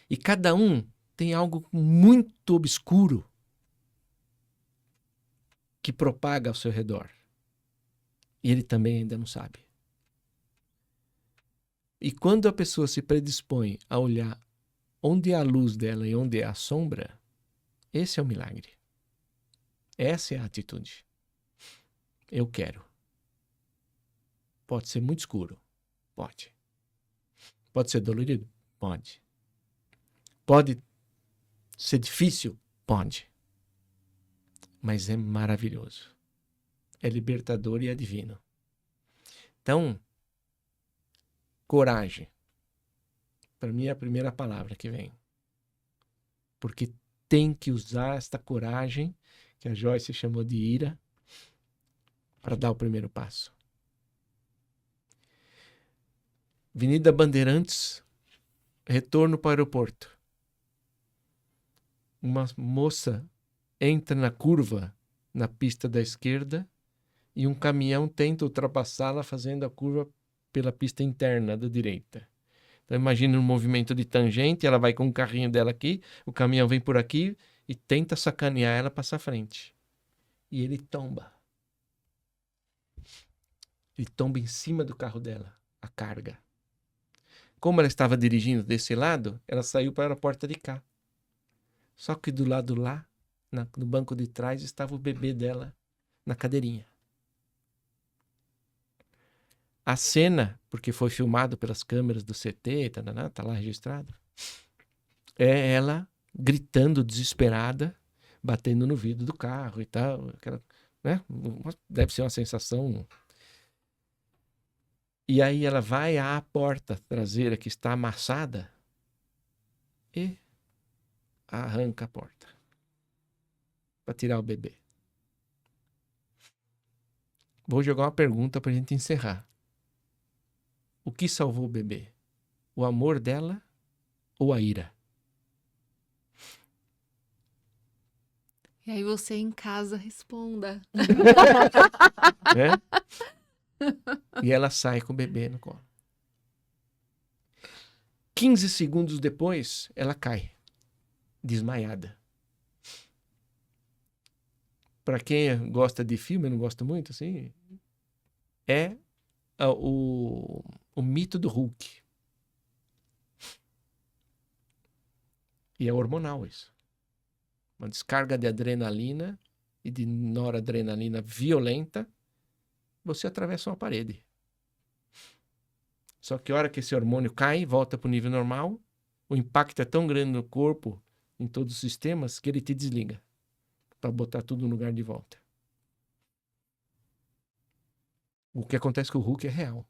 E cada um tem algo muito obscuro que propaga ao seu redor. E ele também ainda não sabe. E quando a pessoa se predispõe a olhar onde é a luz dela e onde é a sombra, esse é o milagre. Essa é a atitude. Eu quero. Pode ser muito escuro. Pode. Pode ser dolorido? Pode. Pode ser difícil? Pode. Mas é maravilhoso. É libertador e é divino. Então, coragem. Para mim é a primeira palavra que vem. Porque tem que usar esta coragem, que a Joyce chamou de ira, para dar o primeiro passo. Avenida Bandeirantes, retorno para o aeroporto. Uma moça entra na curva na pista da esquerda e um caminhão tenta ultrapassá-la fazendo a curva pela pista interna da direita. Então imagina um movimento de tangente, ela vai com o carrinho dela aqui, o caminhão vem por aqui e tenta sacanear ela passar à frente. E ele tomba. Ele tomba em cima do carro dela, a carga. Como ela estava dirigindo desse lado, ela saiu para a porta de cá. Só que do lado lá, no banco de trás, estava o bebê dela na cadeirinha. A cena, porque foi filmado pelas câmeras do CT, tá lá registrado, é ela gritando desesperada, batendo no vidro do carro e tal. Aquela, né? Deve ser uma sensação. E aí ela vai à porta traseira que está amassada e arranca a porta para tirar o bebê. Vou jogar uma pergunta para a gente encerrar. O que salvou o bebê? O amor dela ou a ira? E aí você em casa responda. Né? E ela sai com o bebê no colo. 15 segundos depois, ela cai, desmaiada. Para quem gosta de filme, eu não gosto muito, assim, é o mito do Hulk. E é hormonal isso. Uma descarga de adrenalina e de noradrenalina violenta, você atravessa uma parede. Só que a hora que esse hormônio cai, volta para o nível normal, o impacto é tão grande no corpo, em todos os sistemas, que ele te desliga para botar tudo no lugar de volta. O que acontece com o Hulk é real.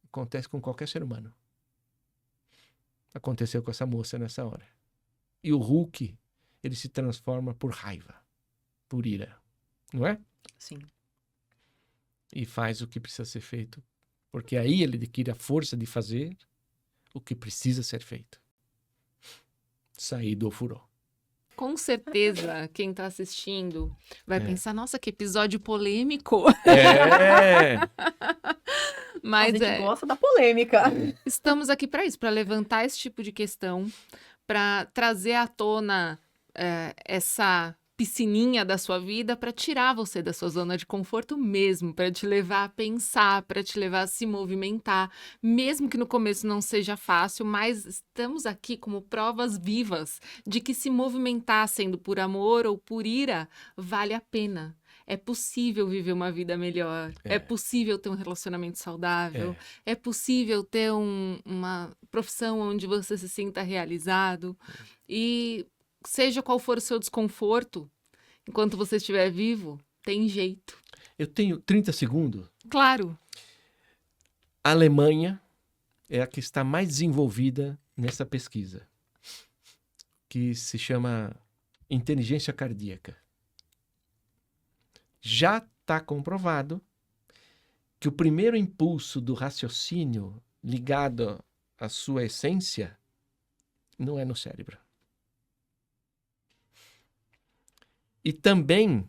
Acontece com qualquer ser humano. Aconteceu com essa moça nessa hora. E o Hulk, ele se transforma por raiva, por ira, não é? Sim. E faz o que precisa ser feito. Porque aí ele adquire a força de fazer o que precisa ser feito. Sair do ofurô. Com certeza, quem tá assistindo vai pensar, nossa, que episódio polêmico. É! Mas a gente gosta da polêmica. estamos aqui para isso, para levantar esse tipo de questão, para trazer à tona essa piscininha da sua vida, para tirar você da sua zona de conforto mesmo, para te levar a pensar, para te levar a se movimentar, mesmo que no começo não seja fácil, mas estamos aqui como provas vivas de que se movimentar sendo por amor ou por ira vale a pena. É possível viver uma vida melhor, é possível ter um relacionamento saudável, é possível ter uma profissão onde você se sinta realizado. E seja qual for o seu desconforto, enquanto você estiver vivo, tem jeito. Eu tenho 30 segundos. Claro. A Alemanha é a que está mais desenvolvida nessa pesquisa, que se chama inteligência cardíaca. Já está comprovado que o primeiro impulso do raciocínio ligado à sua essência não é no cérebro. E também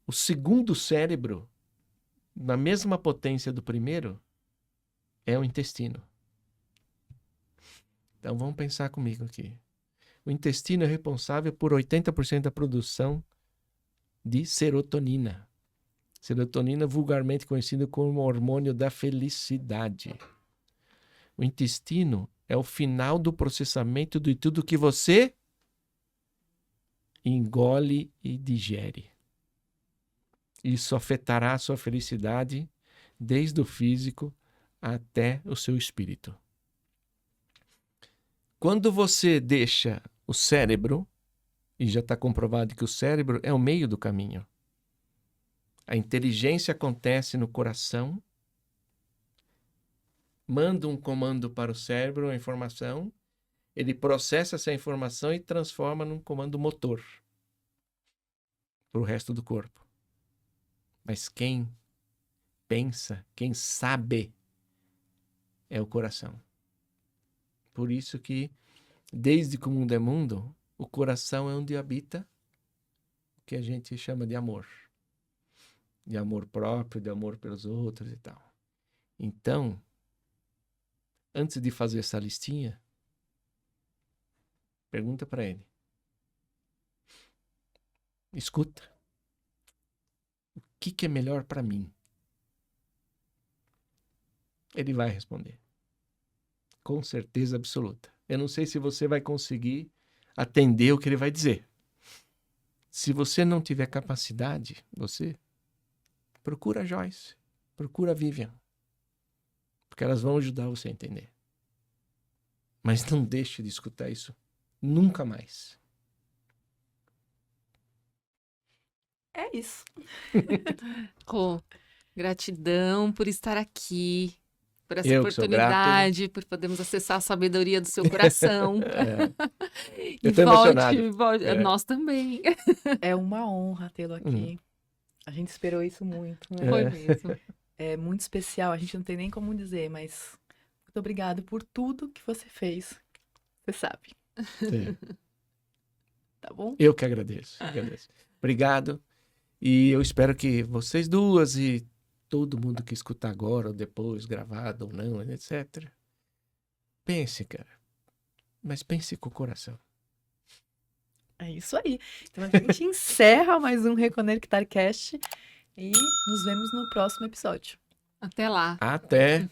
o segundo cérebro, na mesma potência do primeiro, é o intestino. Então vamos pensar comigo aqui. O intestino é responsável por 80% da produção de serotonina. Serotonina, vulgarmente conhecida como hormônio da felicidade. O intestino é o final do processamento de tudo que você engole e digere. Isso afetará a sua felicidade desde o físico até o seu espírito. Quando você deixa o cérebro, e já está comprovado que o cérebro é o meio do caminho, a inteligência acontece no coração, manda um comando para o cérebro, a informação, ele processa essa informação e transforma num comando motor para o resto do corpo. Mas quem pensa, quem sabe, é o coração. Por isso que, desde que o mundo é mundo, o coração é onde habita o que a gente chama de amor. De amor próprio, de amor pelos outros e tal. Então, antes de fazer essa listinha, pergunta para ele. Escuta. O que é melhor para mim? Ele vai responder. Com certeza absoluta. Eu não sei se você vai conseguir atender o que ele vai dizer. Se você não tiver capacidade, você procura a Joyce, procura a Vivian, porque elas vão ajudar você a entender. Mas não deixe de escutar isso nunca mais. É isso. Gratidão por estar aqui, por essa Eu que sou oportunidade, por podermos acessar a sabedoria do seu coração. Eu tô emocionado. Volte. Nós também. É uma honra tê-lo aqui. A gente esperou isso muito, né? Foi mesmo. É muito especial, a gente não tem nem como dizer, mas muito obrigado por tudo que você fez Você sabe, É. tá bom? Eu que agradeço. Obrigado. E eu espero que vocês duas e todo mundo que escutar agora ou depois, gravado ou não, etc. Pense, cara. Mas pense com o coração. É isso aí. Então a gente encerra mais um Reconectar Cast e nos vemos no próximo episódio. Até lá. Até.